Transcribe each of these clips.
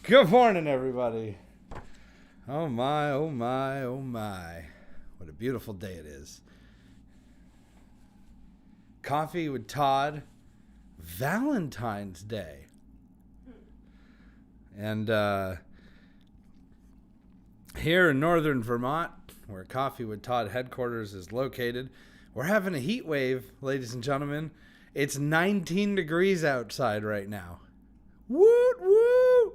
Good morning, everybody. Oh my, oh my, oh my. What a beautiful day it is. Coffee with Todd, Valentine's Day. And here in northern Vermont, where Coffee with Todd headquarters is located, we're having a heat wave, ladies and gentlemen. It's 19 degrees outside right now. Woot woo!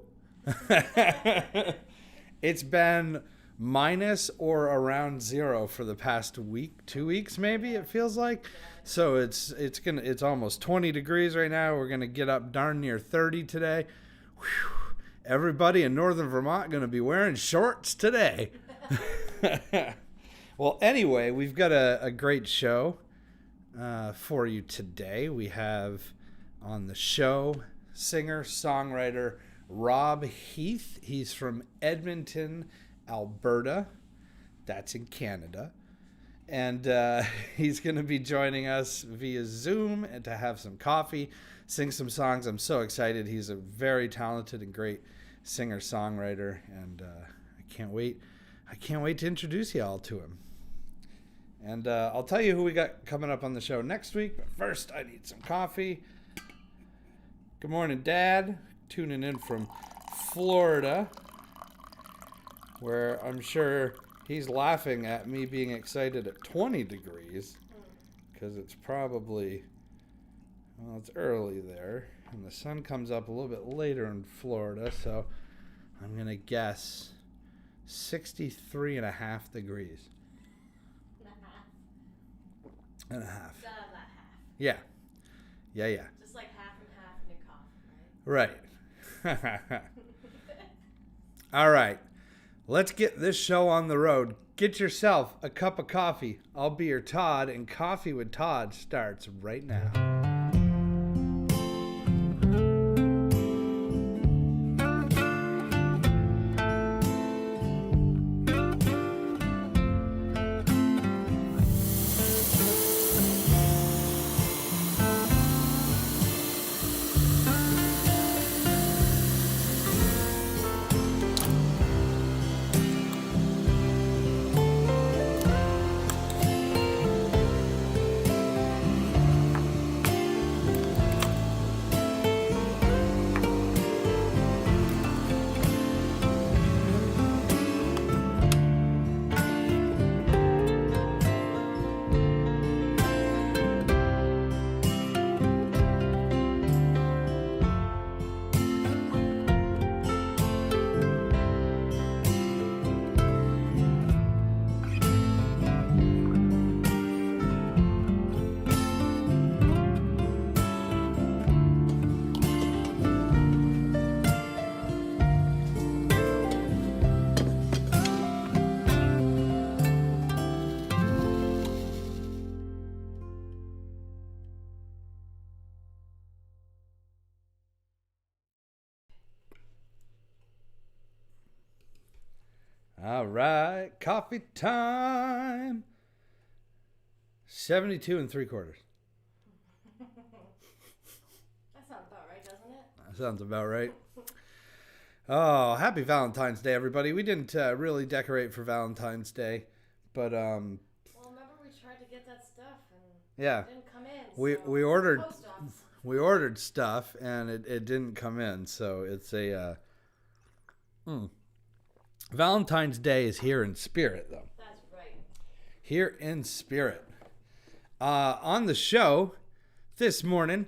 It's been minus or around zero for the past week, 2 weeks maybe, it feels like. So it's almost 20 degrees right now. We're gonna get up darn near 30 today. Whew. Everybody in northern Vermont gonna be wearing shorts today. Well, anyway, we've got a great show for you today. We have on the show singer-songwriter Rob Heath. He's from Edmonton, Alberta. That's in Canada. And he's going to be joining us via Zoom and to have some coffee, sing some songs. I'm so excited. He's a very talented and great singer-songwriter, and I can't wait to introduce you all to him. And I'll tell you who we got coming up on the show next week. But first, I need some coffee. Good morning, Dad. Tuning in from Florida, where I'm sure he's laughing at me being excited at 20 degrees because it's probably, well, it's early there. And the sun comes up a little bit later in Florida, so I'm going to guess 63.5 degrees. And a half. Gotta have that half. Yeah. Just like half and half in your coffee, Right. All right. Let's get this show on the road. Get yourself a cup of coffee. I'll be your Todd, and Coffee with Todd starts right now. All right, coffee time. 72 3/4. That sounds about right, doesn't it? That sounds about right. Oh, happy Valentine's Day, everybody. We didn't really decorate for Valentine's Day, but Well, remember we tried to get that stuff and yeah, it didn't come in. we so ordered post office. we ordered stuff and it didn't come in, so it's a Valentine's Day is here in spirit, though. That's right. Here in spirit. On the show this morning,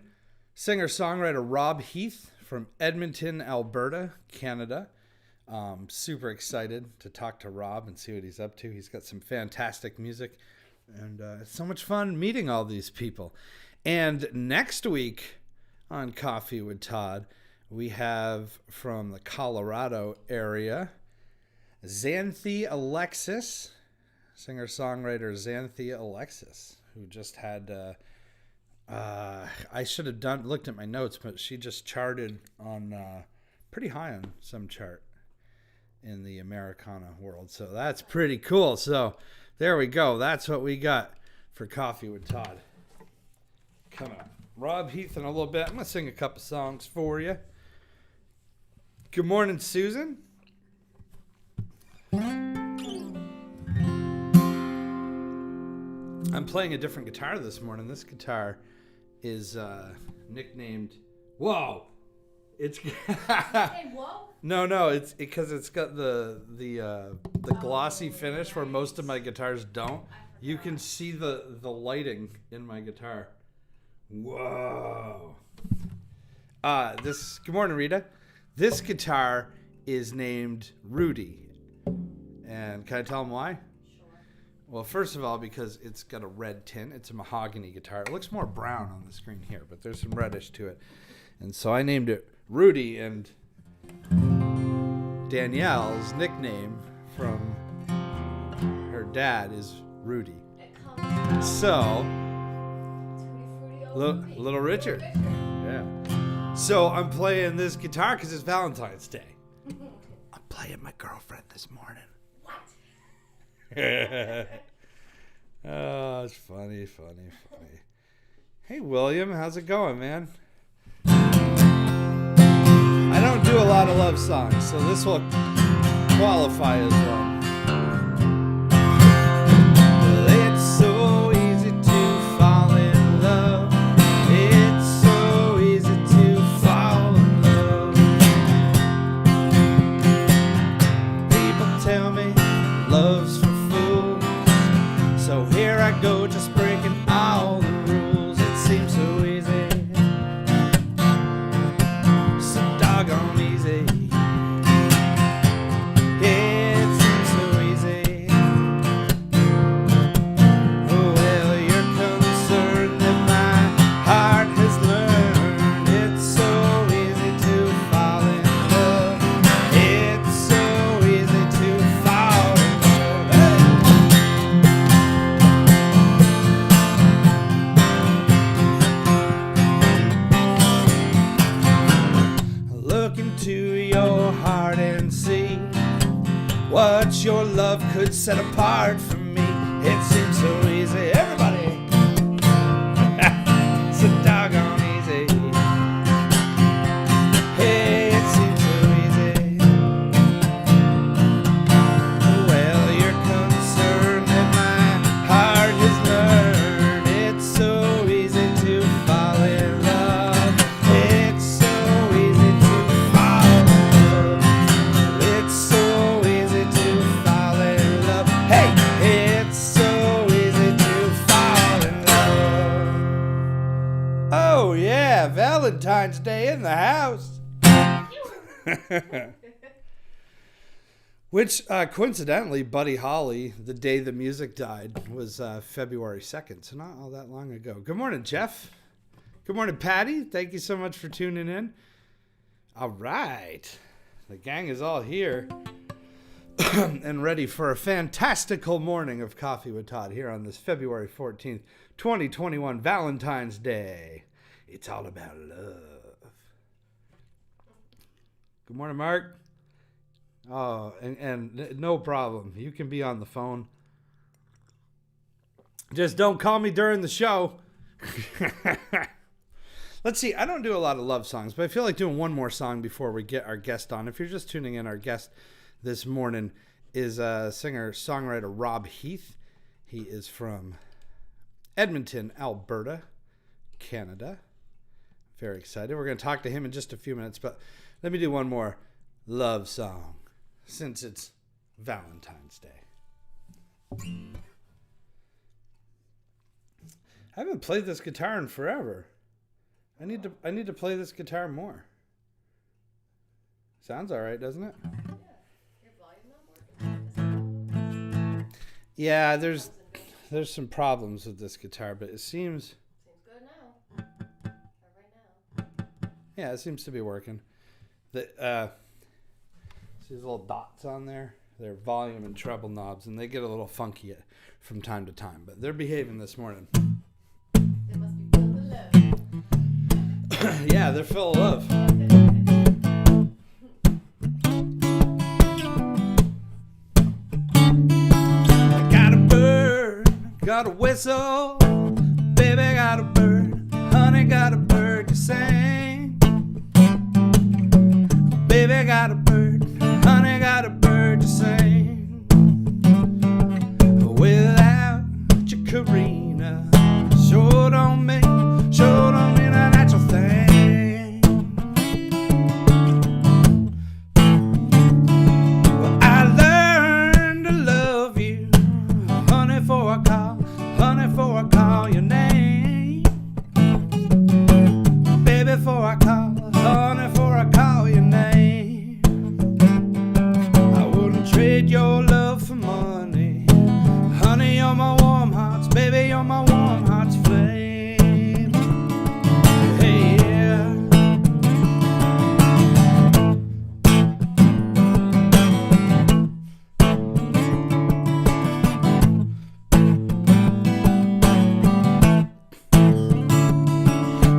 singer-songwriter Rob Heath from Edmonton, Alberta, Canada. Super excited to talk to Rob and see what he's up to. He's got some fantastic music, and it's so much fun meeting all these people. And next week on Coffee with Todd, we have from the Colorado area, Xanthi Alexis, singer-songwriter Xanthi Alexis, who just had, I should have looked at my notes, but she just charted on, pretty high on some chart. in the Americana world. So that's pretty cool. So there we go. That's what we got for Coffee with Todd. Coming up. Rob Heath in a little bit. I'm going to sing a couple songs for you. Good morning, Susan. I'm playing a different guitar this morning. This guitar is nicknamed... Whoa! It's... Hey, whoa? No, it's because it's got the glossy finish where most of my guitars don't. You can see the lighting in my guitar. Whoa! Good morning, Rita. This guitar is named Rudy. And can I tell them why? Sure. Well, first of all, because it's got a red tint. It's a mahogany guitar. It looks more brown on the screen here, but there's some reddish to it. And so I named it Rudy, and Danielle's nickname from her dad is Rudy. So, Little Richard. Yeah. So I'm playing this guitar because it's Valentine's Day. I'm playing my girlfriend this morning. What? Oh, it's funny. Hey, William, how's it going, man? I don't do a lot of love songs, so this will qualify as one. Well, it's so easy to fall in love. It's so easy to fall in love. People tell me love's for fools, so here I go, just breaking all the rules. It seems so easy, so doggone easy. Yeah, it seems so easy. Oh, well, you're concerned that my heart has learned it's so easy to fall in love. It's so easy to fall in love. Look into your heart and see what your love could set apart from me. It seems so easy, everybody. So doggone easy. Hey, it seems so easy. Well, you're concerned that my heart has learned it's so easy to fall in love. It's so easy to fall in love. It's so easy to fall in love. Hey, it's so easy to fall in love. Oh yeah, Valentine's Day in the house. Which, coincidentally, Buddy Holly, the day the music died, was February 2nd, so not all that long ago. Good morning, Jeff. Good morning, Patty. Thank you so much for tuning in. All right. The gang is all here and ready for a fantastical morning of Coffee with Todd here on this February 14th, 2021, Valentine's Day. It's all about love. Good morning, Mark. Oh, and no problem. You can be on the phone. Just don't call me during the show. Let's see. I don't do a lot of love songs, but I feel like doing one more song before we get our guest on. If you're just tuning in, our guest this morning is singer-songwriter Rob Heath. He is from Edmonton, Alberta, Canada. Very excited. We're going to talk to him in just a few minutes, but let me do one more love song since it's Valentine's Day. I haven't played this guitar in forever. I need to play this guitar more. Sounds all right, doesn't it? Your volume not working? Yeah, there's some problems with this guitar, but it seems good now. Right now. yeah, it seems to be working. See these little dots on there? They're volume and treble knobs, and they get a little funky from time to time, but they're behaving this morning. They must be filled with love. Yeah, they're full of love. got a whistle, baby got a bird, honey got a bird to sing. Baby got a bird, honey got a bird to sing. Without your Karina, sure don't mean a natural thing. Well, I learned to love you, honey, for I call your name. Baby, for I call, honey, for I call your name. I wouldn't trade your love for money. Honey, you're my warm hearts, baby, you're my warm hearts flame. Hey, yeah.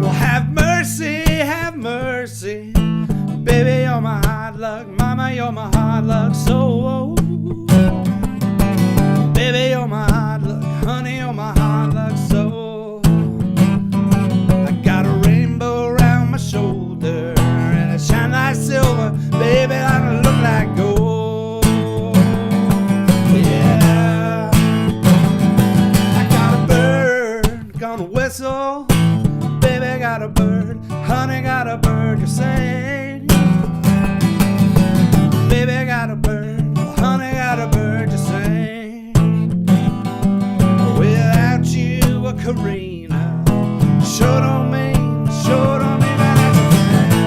Well, have mercy, baby, you're my hard luck, mama, you're my hard luck, so baby, you're my hard luck, honey, you're my hard luck, so I got a rainbow around my shoulder, and it shine like silver, baby, I don't look like gold. Yeah, I got a bird, gonna whistle, baby, got a bird, honey, got a bird to sing. Baby, got a bird, honey, got a bird to sing. Without you, a Karina, sure don't mean that that's a thing.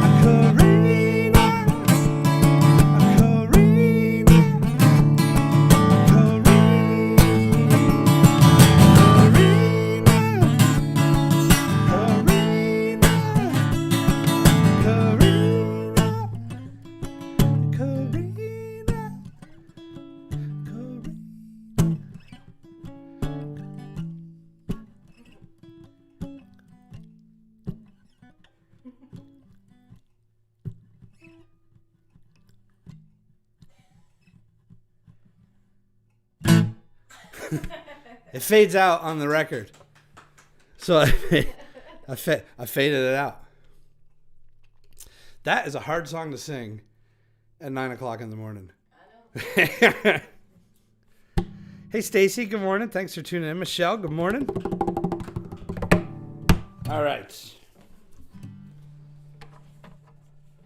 A Karina, It fades out on the record, so I faded it out. That is a hard song to sing at 9 o'clock in the morning. I know. Hey, Stacy, good morning. Thanks for tuning in. Michelle, good morning. All right.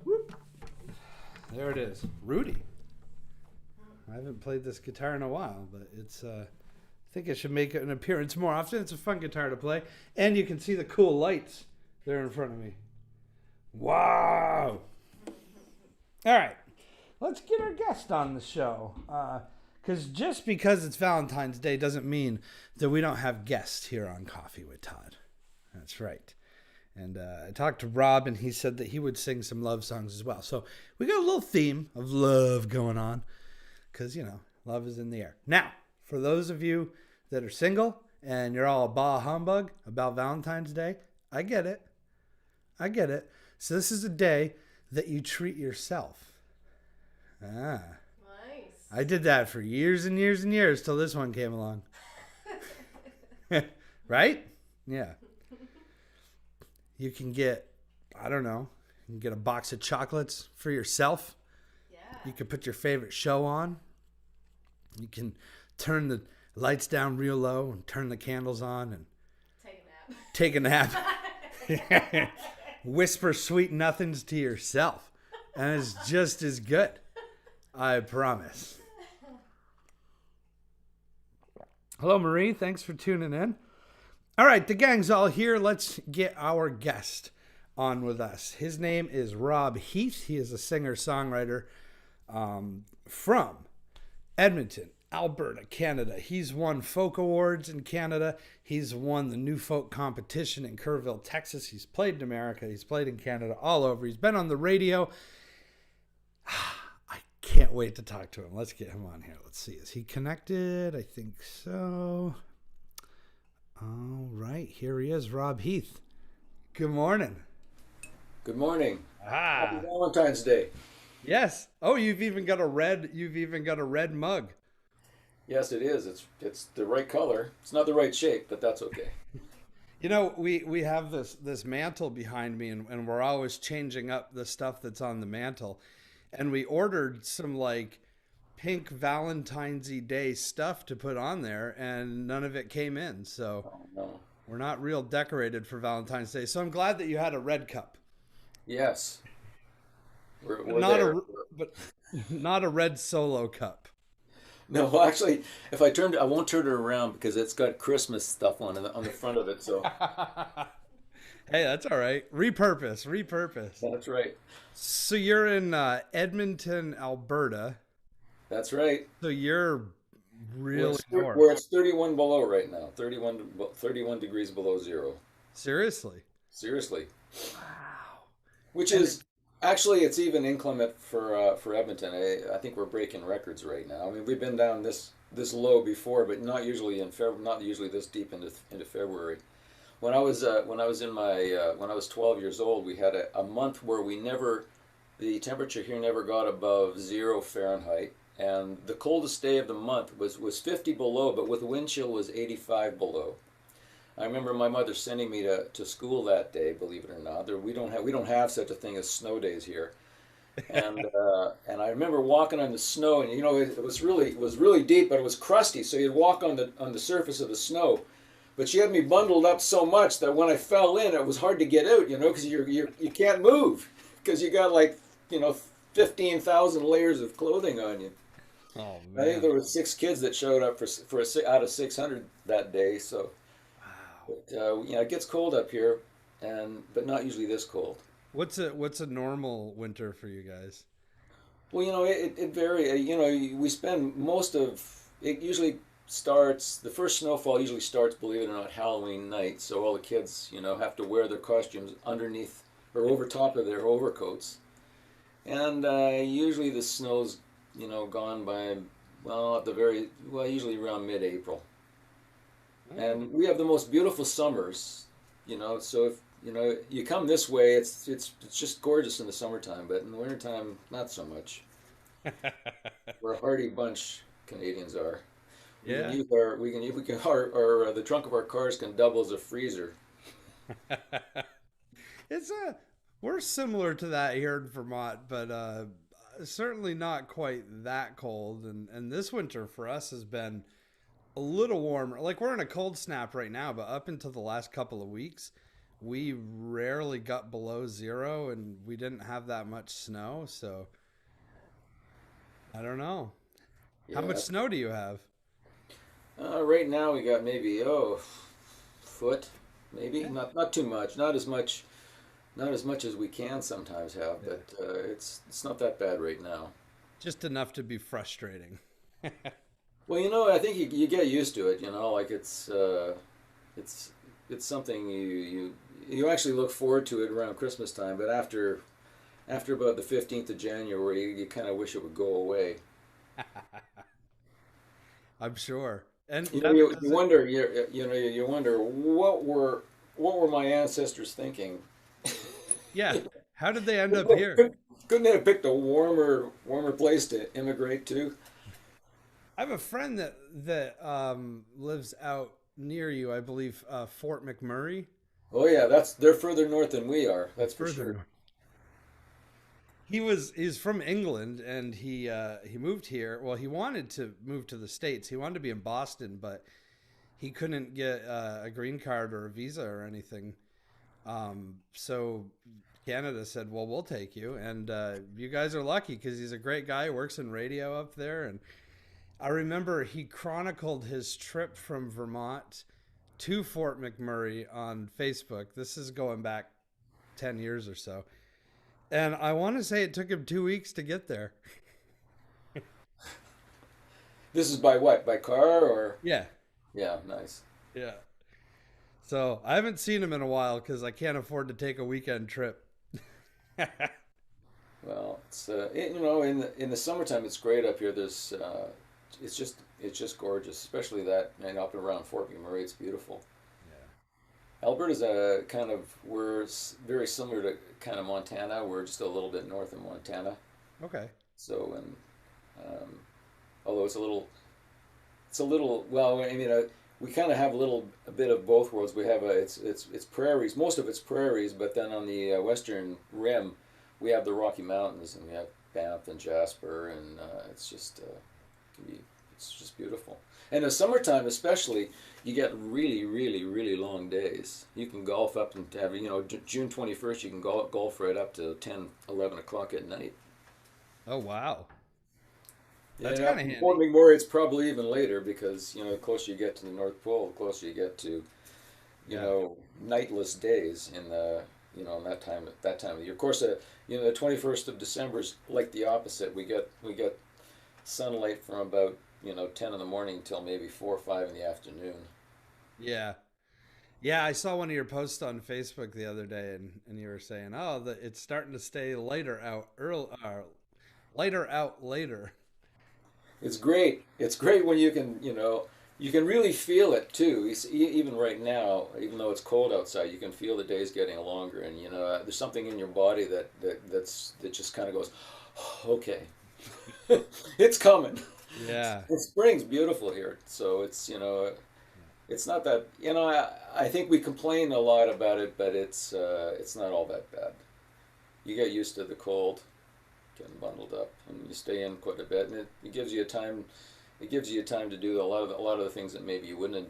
Whoop. There it is. Rudy. I haven't played this guitar in a while, but it's... I think it should make an appearance more often. It's a fun guitar to play. And you can see the cool lights there in front of me. Wow. All right. Let's get our guest on the show. Because just because it's Valentine's Day doesn't mean that we don't have guests here on Coffee with Todd. That's right. And I talked to Rob, and he said that he would sing some love songs as well. So we got a little theme of love going on. Because, you know, love is in the air. Now, for those of you that are single and you're all bah humbug about Valentine's Day, I get it. So this is a day that you treat yourself. Nice. I did that for years and years and years till this one came along. Right? Yeah. You can get, I don't know, you can get a box of chocolates for yourself. Yeah. You can put your favorite show on. You can turn the lights down real low and turn the candles on and take a nap. Whisper sweet nothings to yourself. And it's just as good. I promise. Hello, Marie. Thanks for tuning in. All right, the gang's all here. Let's get our guest on with us. His name is Rob Heath. He is a singer-songwriter from Edmonton, Alberta, Canada. He's won folk awards in Canada. He's won the New Folk competition in Kerrville, Texas. He's played in America. He's played in Canada, all over. He's been on the radio. I can't wait to talk to him. Let's get him on here. Let's see. Is he connected? I think so. All right. Here he is, Rob Heath. Good morning. Good morning. Happy Ah, Valentine's Day. yes. Oh, you've even got a red mug. Yes, it is. It's the right color. It's not the right shape, but that's okay. You know, we have this mantle behind me, and we're always changing up the stuff that's on the mantle. And we ordered some like pink Valentine's Day stuff to put on there, and none of it came in. So Oh no. we're not real decorated for Valentine's Day. So I'm glad that you had a red cup, Yes, but we're there. but not a red solo cup. No, actually, if I turned, I won't turn it around because it's got Christmas stuff on the front of it. So Hey, that's all right. Repurpose, repurpose. that's right. So you're in Edmonton, Alberta. That's right. So you're We're really it's, north. we're it's 31 below right now. 31 degrees below zero. Seriously. Seriously. Wow. Which And is actually it's even inclement for Edmonton. I think we're breaking records right now. I mean, we've been down this low before, but not usually in Feb, not usually this deep into February. When I was 12 years old, we had a month where we never the temperature here never got above 0 Fahrenheit, and the coldest day of the month was 50 below, but with wind chill was 85 below. I remember my mother sending me to school that day. Believe it or not, we don't have such a thing as snow days here. And I remember walking on the snow, and it was really deep, but it was crusty. So you'd walk on the surface of the snow. But she had me bundled up so much that when I fell in, it was hard to get out. Because you can't move because you got like 15,000 layers of clothing on you. oh I think man. there were 6 kids that showed up out of 600 that day. So. Wow. But it gets cold up here, but not usually this cold. What's a normal winter for you guys? Well, it varies. We spend most of it usually starts. The first snowfall usually starts, believe it or not, Halloween night. So all the kids, have to wear their costumes underneath or over top of their overcoats. And usually the snow's, gone by, well, usually around mid-April. Oh, And we have the most beautiful summers, so if you come this way, it's just gorgeous in the summertime, but in the wintertime, not so much. We're a hardy bunch, Canadians are. We can yeah. use our we can our the trunk of our cars can double as a freezer. It's a we're similar to that here in Vermont, but certainly not quite that cold. And this winter for us has been a little warmer. Like we're in a cold snap right now, but up until the last couple of weeks, we rarely got below zero, and we didn't have that much snow. So I don't know. How much Yeah. snow do you have? Right now we got maybe foot, maybe Yeah. not too much, not as much as we can sometimes have, Yeah. but it's not that bad right now. Just enough to be frustrating. Well, I think you get used to it. Like it's it's something you actually look forward to it around Christmas time, but after about the 15th of January, you kind of wish it would go away. I'm sure. And You know, that you, you doesn't. wonder you wonder what were my ancestors thinking? Yeah. How did they end up here? Couldn't they have picked a warmer place to immigrate to? I have a friend that lives out near you. I believe Fort McMurray. Oh yeah, they're further north than we are. That's for Further sure. north. He's from England, and he moved here. Well, he wanted to move to the States. He wanted to be in Boston, but he couldn't get a green card or a visa or anything. So Canada said, "Well, we'll take you, and you guys are lucky because he's a great guy. Works in radio up there." And I remember he chronicled his trip from Vermont to Fort McMurray on Facebook. This is going back 10 years or so, and I want to say it took him 2 weeks to get there. This is by what? By car or? Yeah, Yeah, nice. yeah. So I haven't seen him in a while because I can't afford to take a weekend trip. Well, in the summertime it's great up here. It's just gorgeous, especially that and up and around Fort McMurray. It's beautiful. Alberta's a kind of, very similar to kind of Montana. We're just a little bit north of Montana. Okay. So, and although it's a little, well, I mean, we kind of have a bit of both worlds. We have it's prairies, most of it's prairies, but then on the western rim, we have the Rocky Mountains, and we have Banff and Jasper, and can be, it's just beautiful. And in the summertime, especially, you get really, really, really long days. You can golf up and have, June 21st, you can golf right up to 10, 11 o'clock at night. Oh wow. That's Yeah, kind of handy. performing more, it's probably even later because, the closer you get to the North Pole, the closer you get to, Yeah. nightless days in that time of the year. Of course, the 21st of December is like the opposite. We get sunlight from about 10 in the morning till maybe 4 or 5 in the afternoon. Yeah. Yeah, I saw one of your posts on Facebook the other day, and you were saying, "Oh, it's starting to stay lighter out later." It's great. It's great when you can really feel it too. Even right now, even though it's cold outside, you can feel the days getting longer, and there's something in your body that just kind of goes, okay, it's coming. Yeah. The spring's beautiful here, so it's not that I think we complain a lot about it, but it's not all that bad. You get used to the cold, getting bundled up, and you stay in quite a bit, and it gives you a time. It gives you time to do a lot of the things that maybe you wouldn't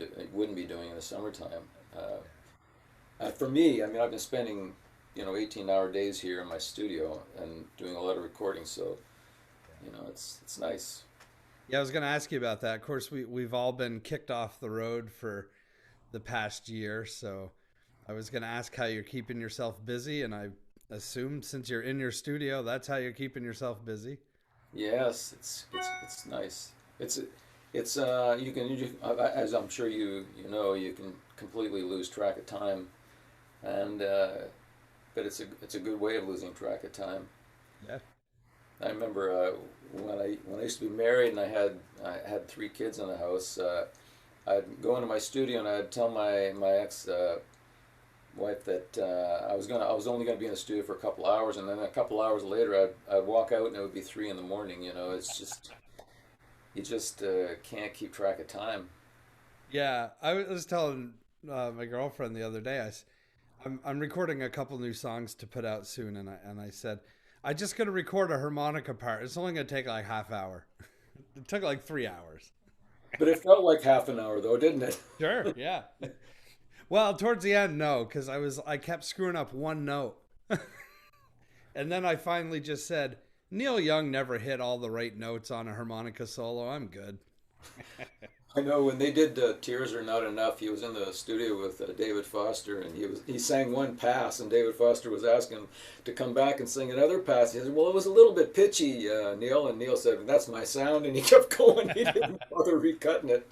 be doing in the summertime. For me, I mean, I've been spending 18-hour days here in my studio and doing a lot of recording, so it's nice. Yeah, I was going to ask you about that. Of course, we've all been kicked off the road for the past year, so I was going to ask how you're keeping yourself busy, and I assume since you're in your studio, that's how you're keeping yourself busy. Yes, it's nice. It's as I'm sure you can completely lose track of time, and but it's a good way of losing track of time. Yeah. I remember when I used to be married and I had 3 kids in the house. I'd go into my studio and I'd tell my ex wife that I was only gonna be in the studio for a couple hours, and then a couple hours later I'd walk out and it would be 3 in the morning. It's just you just can't keep track of time. Yeah, I was telling my girlfriend the other day. I'm recording a couple new songs to put out soon, and I said I just got to record a harmonica part. It's only gonna take like half hour. It took like 3 hours. But it felt like half an hour though, didn't it? Sure. Yeah. Well, towards the end, no, because I kept screwing up one note, and then I finally just said Neil Young never hit all the right notes on a harmonica solo. I'm good. I know when they did "Tears Are Not Enough," he was in the studio with David Foster, and he sang one pass, and David Foster was asking him to come back and sing another pass. He said, "Well, it was a little bit pitchy, Neil," and Neil said, "That's my sound," and he kept going. He didn't bother recutting it.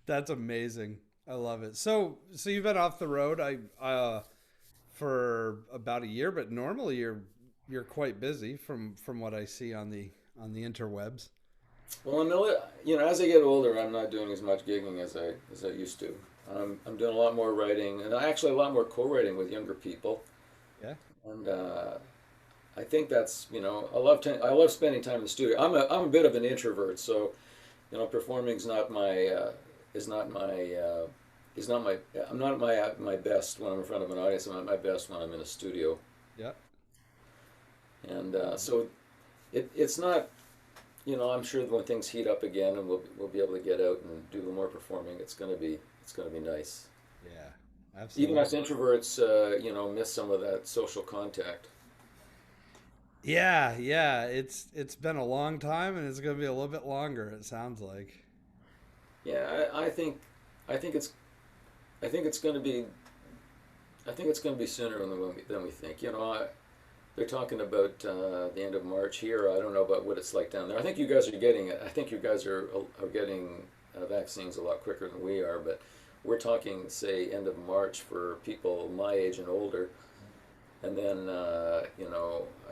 That's amazing. I love it. So you've been off the road for about a year, but normally you're quite busy from what I see on the interwebs. Well, as I get older, I'm not doing as much gigging as I used to. I'm doing a lot more writing, and actually a lot more co-writing with younger people. Yeah. And I think that's I love spending time in the studio. I'm a bit of an introvert, so performing is not my I'm not my best when I'm in front of an audience. I'm at my best when I'm in a studio, Yeah. and so it's not. I'm sure when things heat up again and we'll be able to get out and do more performing, it's gonna be nice. Yeah. Even us Absolutely. introverts, miss some of that social contact. Yeah, yeah. It's been a long time, and it's gonna be a little bit longer. It sounds like. Yeah, I think it's, I think it's gonna be, I think it's gonna be sooner than we think. They're talking about the end of March here. I don't know about what it's like down there. I think you guys are getting it. I think you guys are getting vaccines a lot quicker than we are, but we're talking, say, end of March for people my age and older. And then, I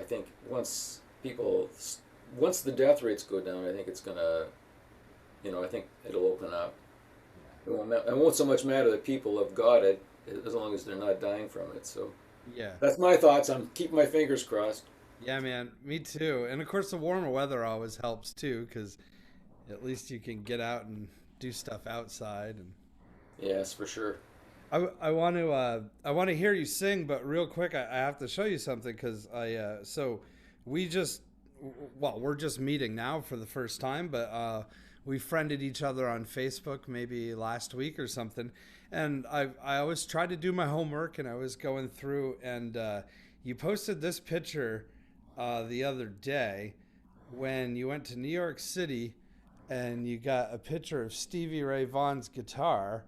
think once the death rates go down, I think it's gonna, I think it'll open up. it won't so much matter that people have got it as long as they're not dying from it. So Yeah. that's my thoughts. I'm keeping my fingers crossed. Yeah, man. Me too. And of course, the warmer weather always helps too, because at least you can get out and do stuff outside. And Yes, for sure. I want to hear you sing, but real quick, I have to show you something because so we just well, we're just meeting now for the first time, but we friended each other on Facebook maybe last week or something, and I always try to do my homework, and I was going through, and you posted this picture the other day when you went to New York City, and you got a picture of Stevie Ray Vaughan's guitar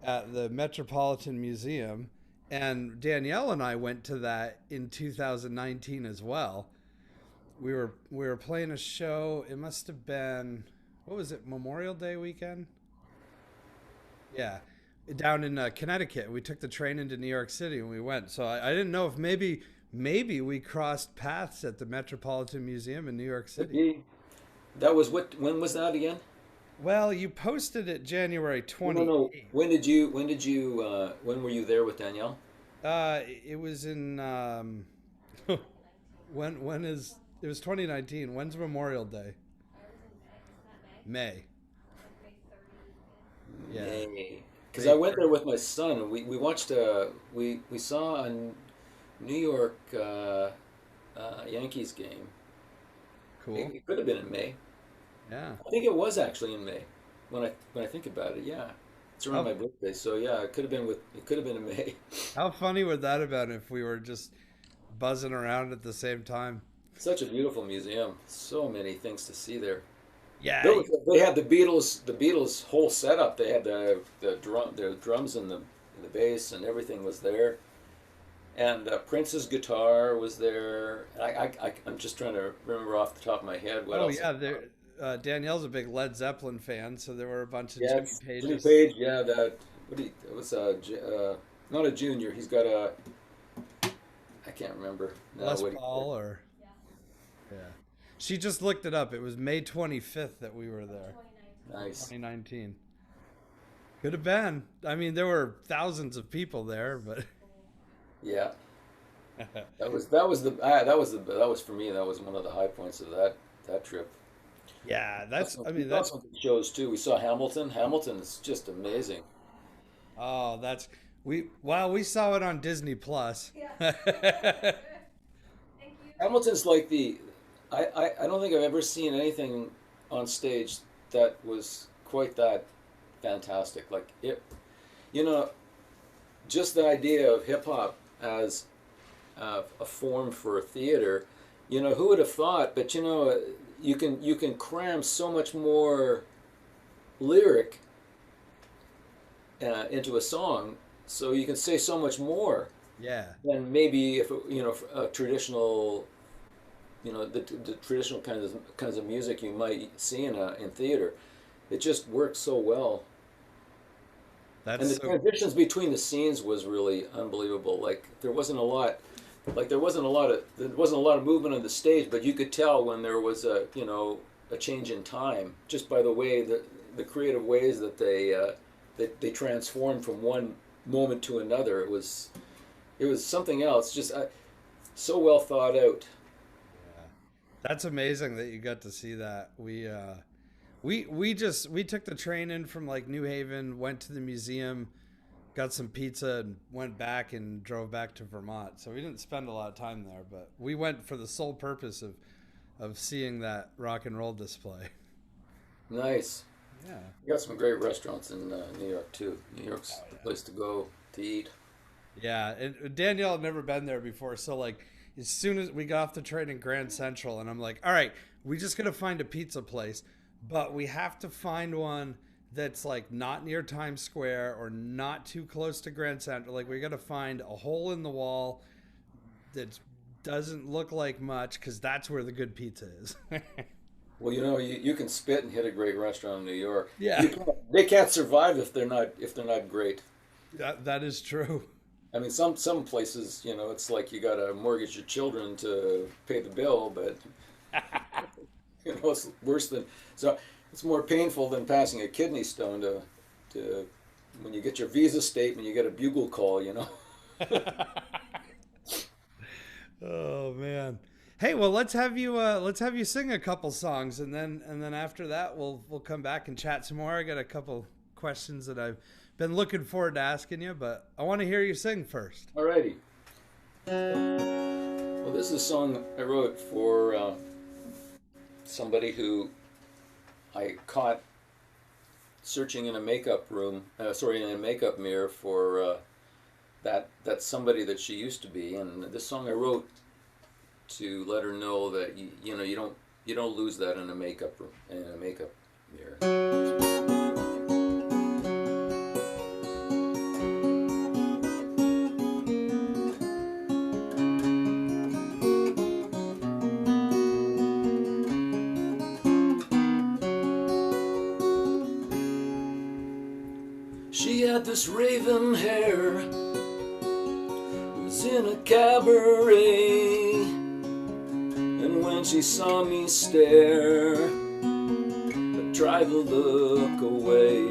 at the Metropolitan Museum, and Danielle and I went to that in 2019 as well. We were playing a show. It must have been, what was it, Memorial Day weekend? Yeah, down in Connecticut. We took the train into New York City and we went. So I didn't know if maybe we crossed paths at the Metropolitan Museum in New York City. That was what? When was that again? Well, you posted it January No, no. 28th. When were you there with Danielle? It was in when is it was 2019. When's Memorial Day? May. Yeah. Because I went there with my son and we watched we saw a New York Yankees game. Cool. It could have been in May. Yeah. I think it was actually in May. When I think about it, yeah, it's around my birthday. So yeah, it could have been in May. How funny would that have been if we were just buzzing around at the same time? Such a beautiful museum. So many things to see there. Yeah. They had the Beatles whole setup. They had the drums and the bass and everything was there. And Prince's guitar was there. I'm just trying to remember off the top of my head what Oh else. yeah, Danielle's a big Led Zeppelin fan, so there were a bunch of Yeah, Jimmy Jimmy Pages. Page. Yeah, it was not a junior. He's got I can't remember now Les what Paul or yeah. She just looked it up. It was May 25th that we were there. Nice. 2019. Could have been. I mean, there were thousands of people there, but Yeah, that was for me. That was one of the high points of that trip. yeah, that's. I We mean, saw that's. some good shows too. We saw Hamilton. Hamilton is just amazing. Oh, that's. We saw it on Disney Plus. Yeah. Thank you. Hamilton's like I don't think I've ever seen anything on stage that was quite that fantastic. Like it, you know, just the idea of hip hop as a form for theater. Who would have thought? But you can cram so much more lyric into a song, so you can say so much more Yeah, than maybe if a traditional, the traditional kinds of music you might see in theater. It just works so well. And that's the so. transitions between the scenes was really unbelievable. Like there wasn't a lot of movement on the stage, but you could tell when there was a change in time just by the way the creative ways that they transformed from one moment to another. It was something else. Just so well thought out. Yeah. That's amazing that you got to see that. We took the train in from like New Haven, went to the museum, got some pizza, and went back and drove back to Vermont. So we didn't spend a lot of time there, but we went for the sole purpose of seeing that rock and roll display. Nice. Yeah. You got some great restaurants in New York too. New York's the place to go to eat. Yeah, and Danielle had never been there before, so like as soon as we got off the train in Grand Central, and I'm like, all right, we just gotta find a pizza place, but we have to find one that's like not near Times Square or not too close to Grand Central. Like we gotta find a hole in the wall that doesn't look like much, because that's where the good pizza is. Well, you can spit and hit a great restaurant in New York. Yeah, They can't survive if they're not great. that is true. I mean, some places, it's like you got to mortgage your children to pay the bill, but it's worse than so. It's more painful than passing a kidney stone to when you get your visa statement, you get a bugle call, you know. Oh man. Hey, well, let's have you sing a couple songs, and then after that we'll come back and chat some more. I got a couple questions that I've been looking forward to asking you, but I want to hear you sing first. Alrighty. Well, this is a song I wrote for somebody who I caught searching in a makeup room, in a makeup mirror for that somebody that she used to be. And this song I wrote to let her know that you don't lose that in a makeup room, in a makeup mirror. She had this raven hair, was in a cabaret, and when she saw me stare, I tried to look away,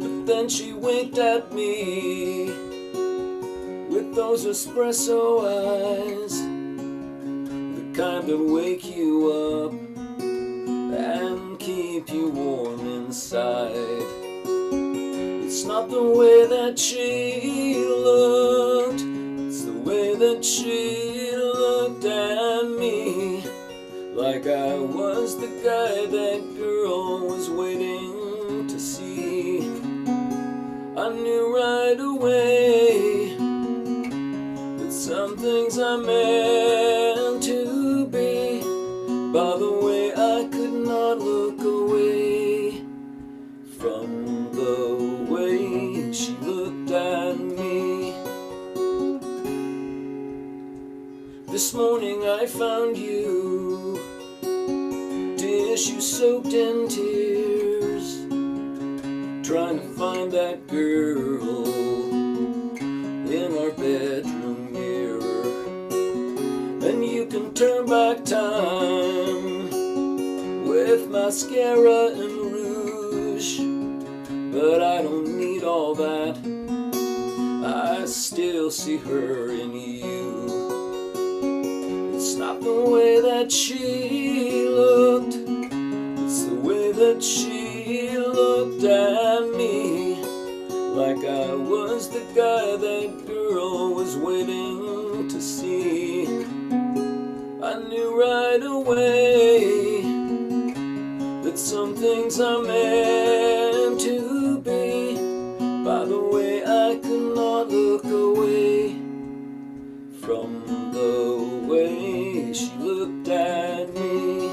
but then she winked at me with those espresso eyes, the kind that wake you up and keep you warm inside. It's not the way that she looked, it's the way that she looked at me, like I was the guy that girl was waiting to see. I knew right away that some things are meant to be, by the way I could not look away from the way she looked at me. This morning I found you, tissue soaked in tears, trying to find that girl in our bedroom mirror. And you can turn back time with mascara and rouge, but I don't need all that, I still see her in you. It's not the way that she looked, it's the way that she looked at me, like I was the guy that girl was waiting to see. I knew right away that some things are meant to be, by the way I could not look away from the way she looked at me.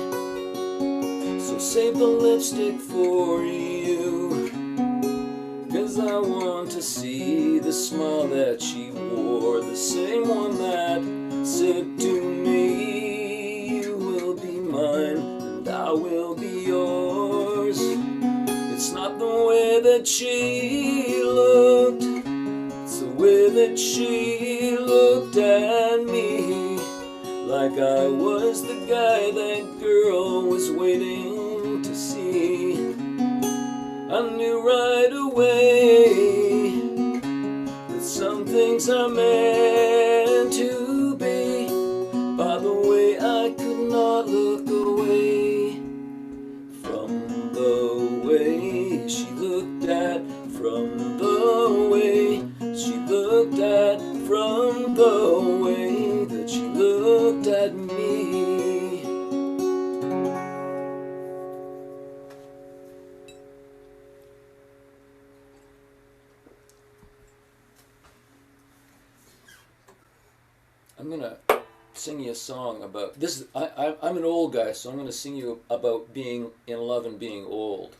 So save the lipstick for you, 'cause I want to see the smile that she wore, the same one that said to me, you will be mine and I will be yours. It's not the way that she looked, it's the way that she looked at me, like I was the guy that girl was waiting to see. I knew right away that some things are meant to be, by the way I could not look away from the way she looked at, from the way she looked at, from the way that she looked at me. I'm gonna sing you a song about this. I'm an old guy, so I'm gonna sing you about being in love and being old.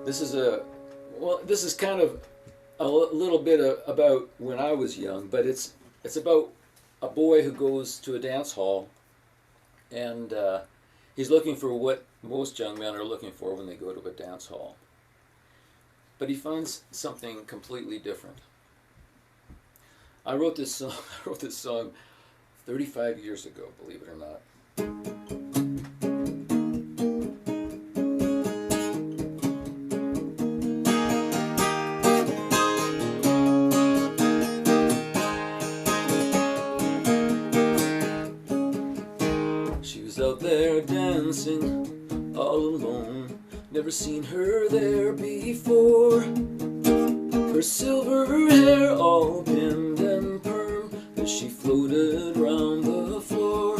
This is kind of a little bit about when I was young, but it's about a boy who goes to a dance hall, and he's looking for what most young men are looking for when they go to a dance hall. But he finds something completely different. I wrote this song 35 years ago, believe it or not. dancing all alone. Never seen her there before. Her silver hair all pinned and perm as she floated round the floor.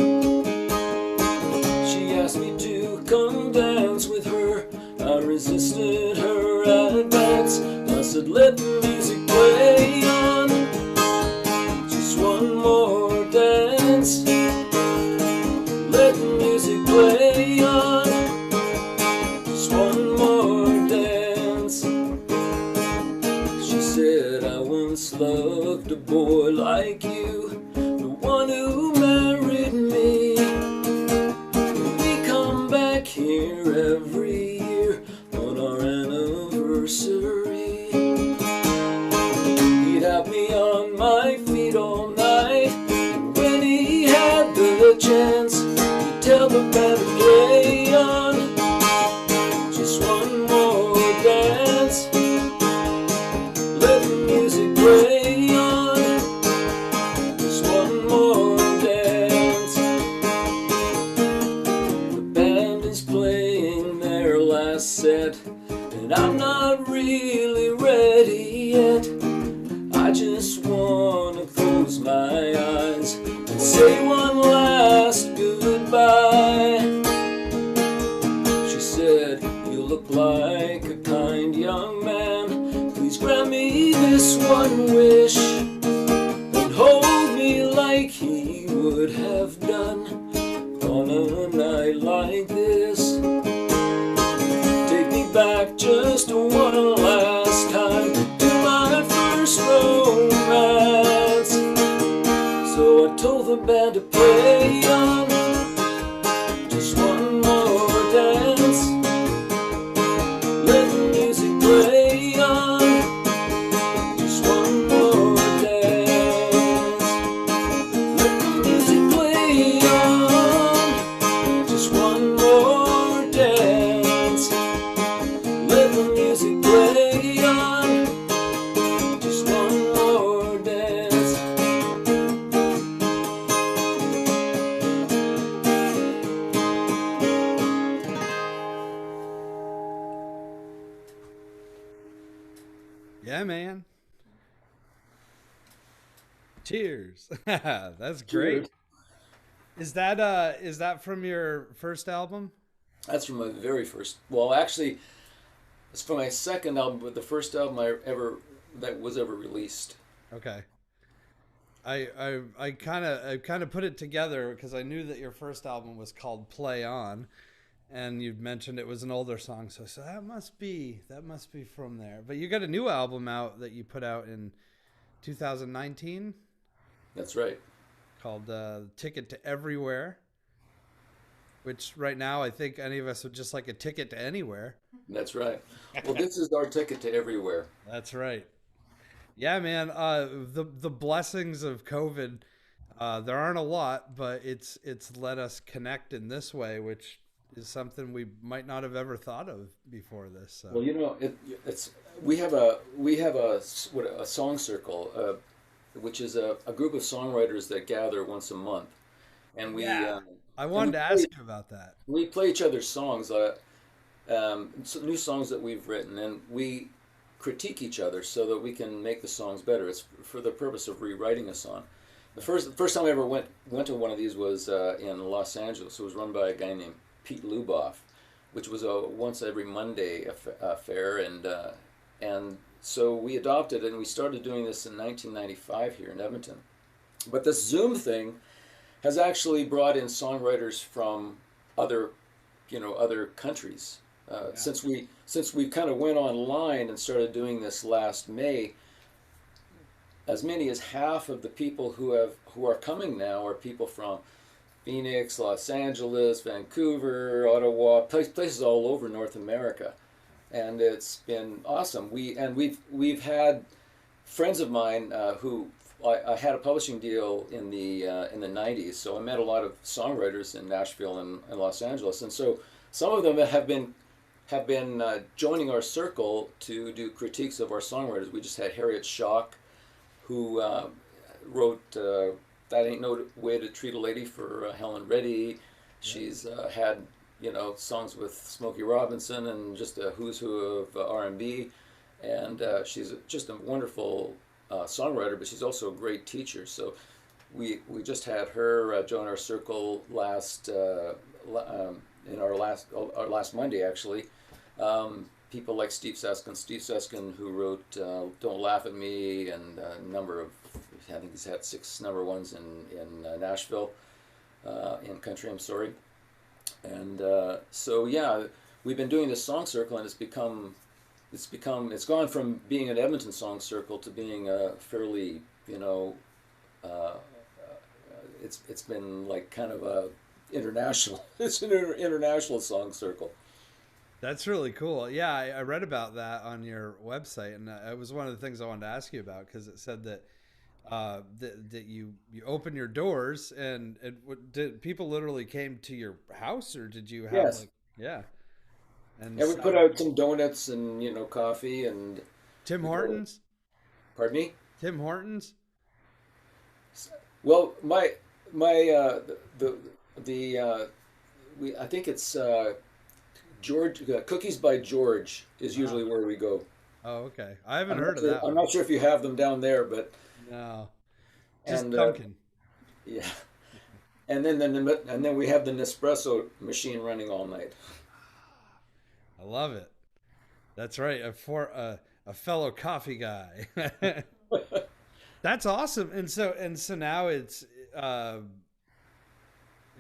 She asked me to come dance with her. I resisted her advance. I said, let the music play on. Just one more dance. Let the music play on. Just one more dance. She said, I once loved a boy like you, the one who married me. We come back here every year on our anniversary. He'd have me on my feet all night, and when he had the chance, he'd tell the band to play on. Just one more dance. Let the music play on. Just one more dance. The band is playing their last set, and I'm not really ready yet. I just wanna close my eyes and say one last goodbye. She said, you look like a kind young man. Please grant me this one wish, and hold me like he would have done on a night like this. Take me back just one last time to my first romance. So I told the band to play on. Just one more dance. Let the music play on. Just one more dance. Let the music play on. Just one more dance. Let the music play on. Just one more dance. Yeah, man. Cheers. That's great. Is that from your first album? That's from my very first. Well, actually, it's from my second album, but the first album that was ever released. Okay. I kind of put it together because I knew that your first album was called Play On, and you'd mentioned it was an older song, so I said that must be from there. But you got a new album out that you put out in 2019 That's right. called Ticket to Everywhere, which right now I think any of us would just like a ticket to anywhere. That's right. Well, this is our ticket to everywhere. That's right. Yeah, man. The blessings of COVID, there aren't a lot, but it's let us connect in this way, which is something we might not have ever thought of before this. So. Well, it's we have a song circle, which is a group of songwriters that gather once a month, and we. Yeah. I wanted to ask you about that. We play each other's songs, new songs that we've written, and we critique each other so that we can make the songs better. It's for the purpose of rewriting a song. The first time I ever went to one of these was in Los Angeles. It was run by a guy named Pete Luboff, which was a once every Monday affair, and so we adopted it, and we started doing this in 1995 here in Edmonton. But this Zoom thing has actually brought in songwriters from other countries. Since we kind of went online and started doing this last May, as many as half of the people who are coming now are people from Phoenix, Los Angeles, Vancouver, Ottawa, places all over North America, and it's been awesome. We've had friends of mine who I had a publishing deal in the 90s, so I met a lot of songwriters in Nashville and Los Angeles, and so some of them have been joining our circle to do critiques of our songwriters. We just had Harriet Schock, who wrote "That Ain't No Way to Treat a Lady" for Helen Reddy. She's had songs with Smokey Robinson and just a who's who of R&B, and she's just a wonderful songwriter, but she's also a great teacher. So we just had her join our circle in our last Monday actually. People like Steve Seskin, who wrote "Don't Laugh at Me" and a number of, I think he's had 6 number ones in Nashville, in country. I'm sorry, and so yeah, we've been doing this song circle, and it's gone from being an Edmonton song circle to being a fairly, uh, it's been like kind of a international. It's an international song circle. That's really cool. Yeah, I read about that on your website, and it was one of the things I wanted to ask you about because it said that that you open your doors and did people literally came to your house, or did you have Yes. like, yeah, and Yeah, we put so out some donuts and coffee and Tim people. Hortons, Pardon me. Tim Hortons. Well, my the I think it's George Cookies by George is Oh, usually where we go. oh, okay. I haven't heard of that I'm one. not sure if you have them down there, but No, just and Dunkin'. yeah, and then we have the Nespresso machine running all night. I love it. That's right. A fellow coffee guy. That's awesome. And so now uh,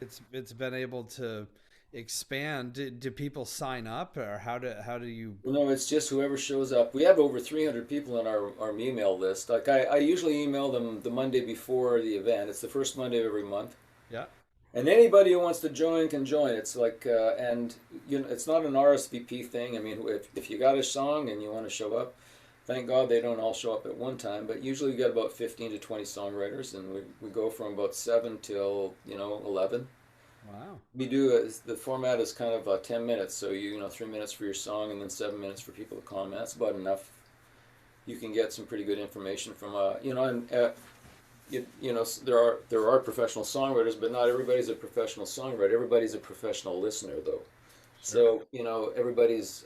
it's been able to expand. Do people sign up, or how do you? No, it's just whoever shows up. We have over 300 people on our email list. Like I usually email them the Monday before the event. It's the first Monday of every month. Yeah. And anybody who wants to join can join. It's like, and it's not an RSVP thing. I mean, if you got a song and you want to show up, thank God they don't all show up at one time. But usually we get about 15 to 20 songwriters, and we go from about 7 till 11. Wow. We do the format is kind of 10 minutes, so 3 minutes for your song and then 7 minutes for people to comment. That's about enough. You can get some pretty good information from and there are professional songwriters, but not everybody's a professional songwriter. Everybody's a professional listener, though. Sure. So everybody's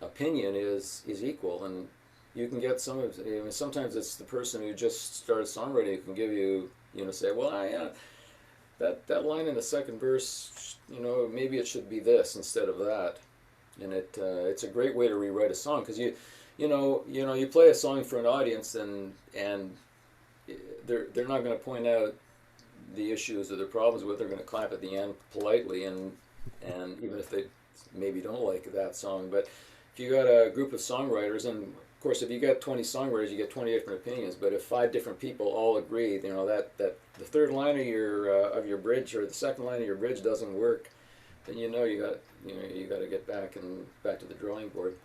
opinion is equal, and you can get some of. I mean, sometimes it's the person who just started songwriting who can give you say, well, that line in the second verse, maybe it should be this instead of that, and it's a great way to rewrite a song because you play a song for an audience and they're not going to point out the issues or the problems with. They're going to clap at the end politely, and even if they maybe don't like that song. But if you got a group of songwriters, and of course if you got 20 songwriters, you get 20 different opinions. But if 5 different people all agree, that the third line of your bridge or the second line of your bridge doesn't work, then you got to get back to the drawing board.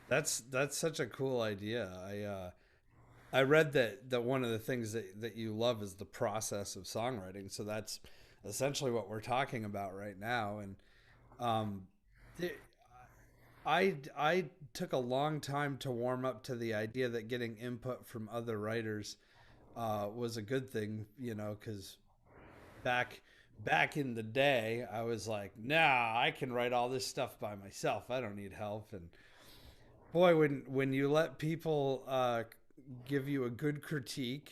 That's such a cool idea. I read that one of the things that you love is the process of songwriting. So that's essentially what we're talking about right now. And um, the- I took a long time to warm up to the idea that getting input from other writers was a good thing, because back back in the day, I was like, nah, I can write all this stuff by myself. I don't need help. And boy, when you let people give you a good critique,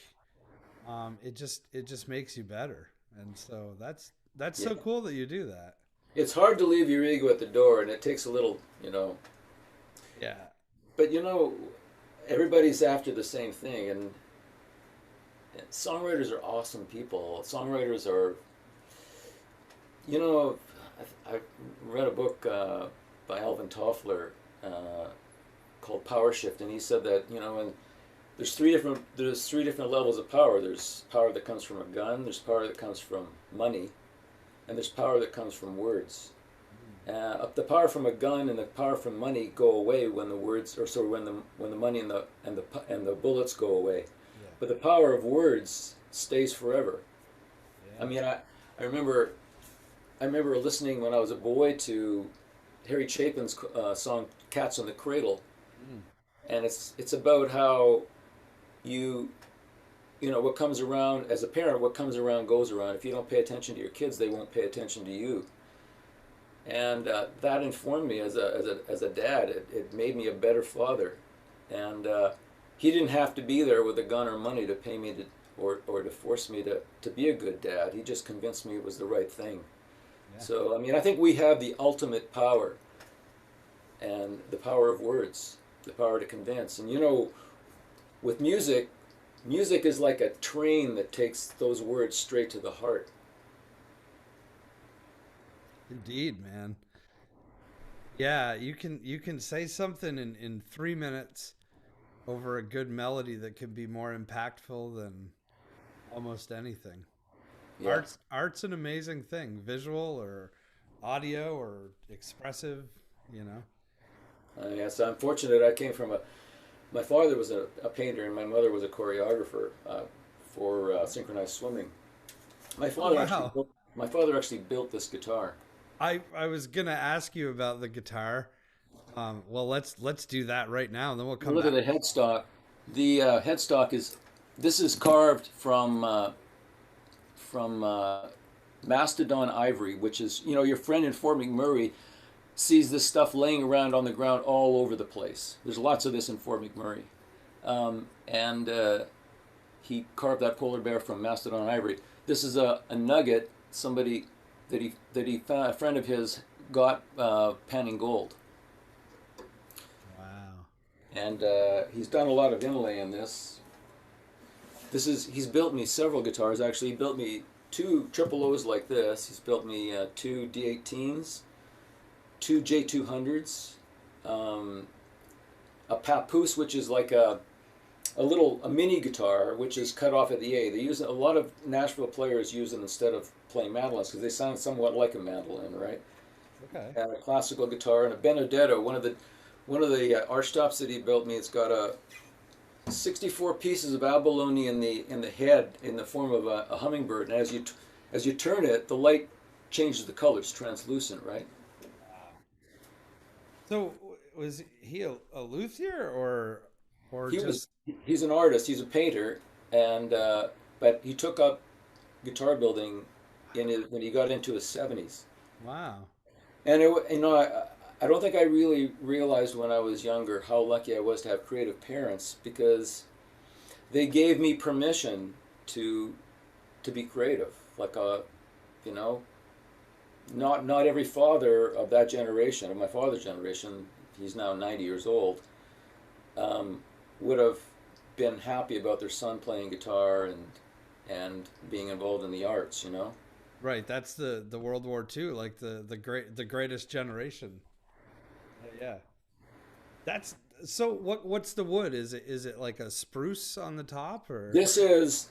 it just makes you better. And so that's Yeah, so cool that you do that. it's hard to leave your ego at the door, and it takes a little, Yeah. but everybody's after the same thing, and songwriters are awesome people. Songwriters are, you know, I read a book by Alvin Toffler called Power Shift, and he said that and there's three different levels of power. There's power that comes from a gun. There's power that comes from money, and there's power that comes from words. The power from a gun and the power from money go away when the words, or sorry, when the money and the bullets go away. Yeah. But the power of words stays forever. I Yeah. mean, I remember listening when I was a boy to Harry Chapin's song "Cats in the Cradle," Mm. and it's about how you what comes around, as a parent, what comes around goes around. If you don't pay attention to your kids, they won't pay attention to you. And that informed me as a dad. It made me a better father. And he didn't have to be there with a gun or money to pay me to, or to force me to be a good dad. He just convinced me it was the right thing. Yeah. So, I mean, I think we have the ultimate power, and the power of words, the power to convince. And with music, music is like a train that takes those words straight to the heart. Indeed, man. Yeah, you can say something in 3 minutes over a good melody that can be more impactful than almost anything. Yeah. Art's an amazing thing, visual or audio or expressive, you know. Yes, I'm fortunate. I came from my father was a painter and my mother was a choreographer for synchronized swimming. My Oh, father actually wow. built, my father actually built this guitar. I was gonna ask you about the guitar. Well, let's do that right now, and then we'll You come look at back. the headstock. The headstock this is carved from mastodon ivory, which is your friend in Fort McMurray sees this stuff laying around on the ground all over the place. There's lots of this in Fort McMurray, and he carved that polar bear from mastodon ivory. This is a nugget. Somebody that he found, a friend of his got panning gold, Wow. and he's done a lot of inlay in this. He's built me several guitars. Actually, he built me two triple O's like this. He's built me two D18s, two J200s, a papoose, which is like a mini guitar, which is cut off at the A. They use a lot of Nashville players use them instead of playing mandolins because they sound somewhat like a mandolin, right? Okay. And a classical guitar and a Benedetto. One of the archtops that he built me. It's got 64 pieces of abalone in the head in the form of a hummingbird. And as you turn it, the light changes the color. It's translucent, right? So was he a luthier or He was just he's an artist. He's a painter, and but he took up guitar building when he got into his 70s. wow? And I don't think I really realized when I was younger how lucky I was to have creative parents because they gave me permission to be creative. Like you know, not every father of that generation, of my father's generation, he's now 90 years old, would have been happy about their son playing guitar and being involved in the arts. Right. That's the World War II, like the greatest generation. Yeah. That's so. What's the wood? Is it like a spruce on the top or? This is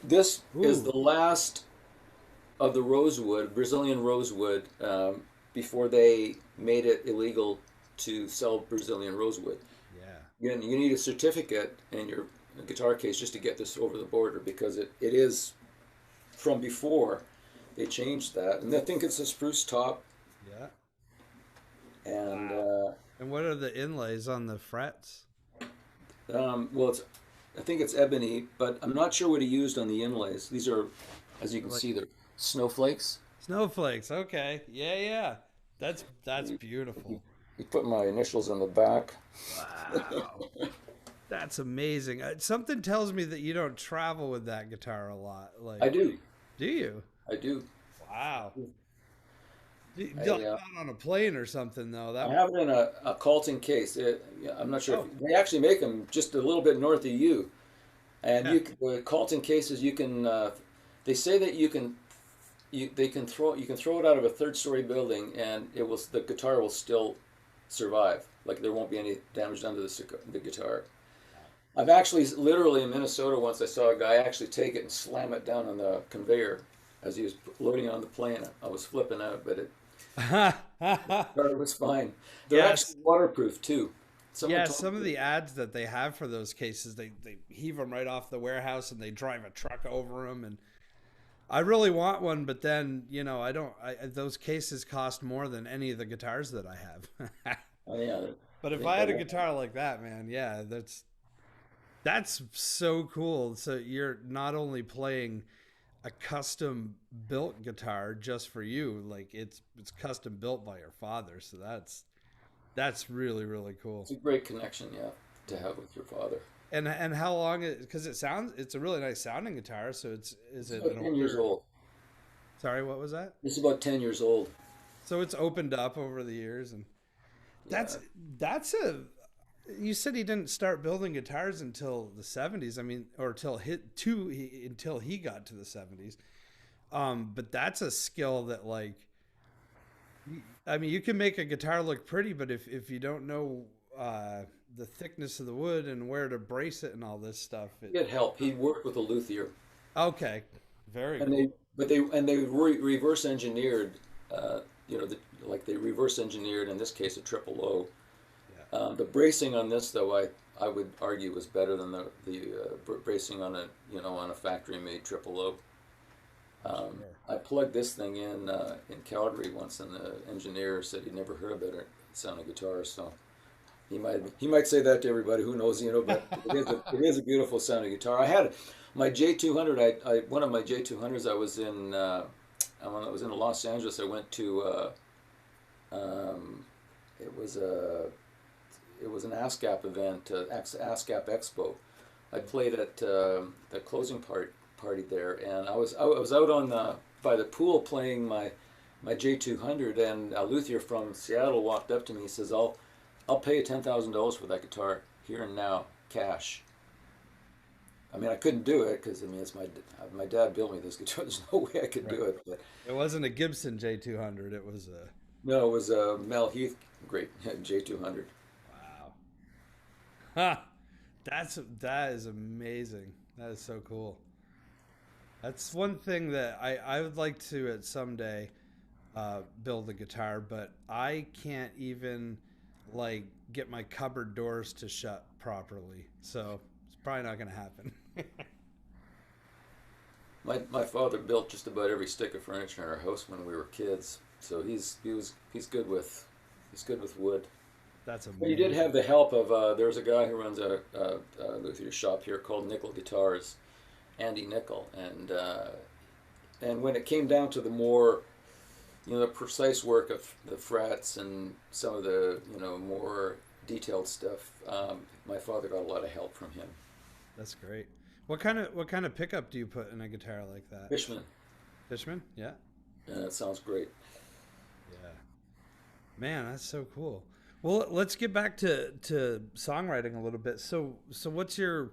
this is Ooh. the last of the rosewood, Brazilian rosewood, before they made it illegal to sell Brazilian rosewood. Yeah. You need a certificate in your guitar case just to get this over the border because it is from before they changed that. And I think it's a spruce top. Yeah. And Wow. And what are the inlays on the frets? well, I think it's ebony, but I'm not sure what he used on the inlays. These are, as you can Like see, they're snowflakes. snowflakes. Okay. Yeah, yeah. That's He, he, beautiful. he put my initials on the back. Wow. That's amazing. Something tells me that you don't travel with that guitar a lot. I Like, do. do you? I do. Wow. I, Not on a plane or something though. I That. have it in a Colton case. Yeah, I'm not sure if Oh, they actually make them just a little bit north of you. And yeah. the Colton cases, you can. They say that you can throw it out of a third-story building, and the guitar will still survive. Like there won't be any damage done to the guitar. I've actually literally in Minnesota once I saw a guy actually take it and slam it down on the conveyor as he was loading it on the plane. I was flipping out, but it was fine. They're actually Yes. waterproof too. Someone Yeah, told some of me. the ads that they have for those cases, they heave them right off the warehouse and they drive a truck over them. And I really want one, but then I don't. Those cases cost more than any of the guitars that I have. Oh yeah, But if they, I they, had a guitar like that, man, yeah, That's so cool. So you're not only playing a custom built guitar just for you, like it's custom built by your father. So that's really really cool. It's a great connection, yeah, to have with your father. And how long it because it's a really nice sounding guitar. So is It's it about an 10 years older? old. Sorry, what was that? It's about 10 years old. So it's opened up over the years, and Yeah. that's a. You said he didn't start building guitars until the '70s. I mean, or until he got to the '70s. But that's a skill that like, I mean, you can make a guitar look pretty, but if you don't know the thickness of the wood and where to brace it and all this stuff, He had help. He worked with a luthier, okay, very and cool. they reverse engineered, like they reverse engineered in this case a triple O. Yeah, The bracing on this, though, I would argue was better than the bracing on a factory made triple O. sure. I plugged this thing in Calgary once, and the engineer said he'd never heard a better sounding guitar. So he might say that to everybody. Who knows? But it is a beautiful sounding guitar. I had my J200. One of my J200s. I was in when I was in Los Angeles. I went to it was an ASCAP event, ASCAP Expo. I played at the closing party there, and I was out on by the pool playing my J200, and a luthier from Seattle walked up to me. He says, "I'll pay you $10,000 for that guitar here and now, cash." I mean, I couldn't do it because it's my dad built me this guitar. There's no way I could Right. do it. But It wasn't a Gibson J200. It was a no, it was a Mel Heath, great J200. wow. Ha! That is amazing. That is so cool. That's one thing that I would like to at someday build a guitar, but I can't even like get my cupboard doors to shut properly. So it's probably not going to happen. My father built just about every stick of furniture in our house when we were kids, so he's good with wood. That's But he did amazing. have the help of there's a guy who runs a luthier shop here called Nickel Guitars, Andy Nickel, and when it came down to the more the precise work of the frets and some of the more detailed stuff, my father got a lot of help from him. That's great. What kind of pickup do you put in a guitar like that? Fishman, Fishman? Yeah. that sounds great. Yeah. Man, that's so cool. Well, let's get back to songwriting a little bit. So what's your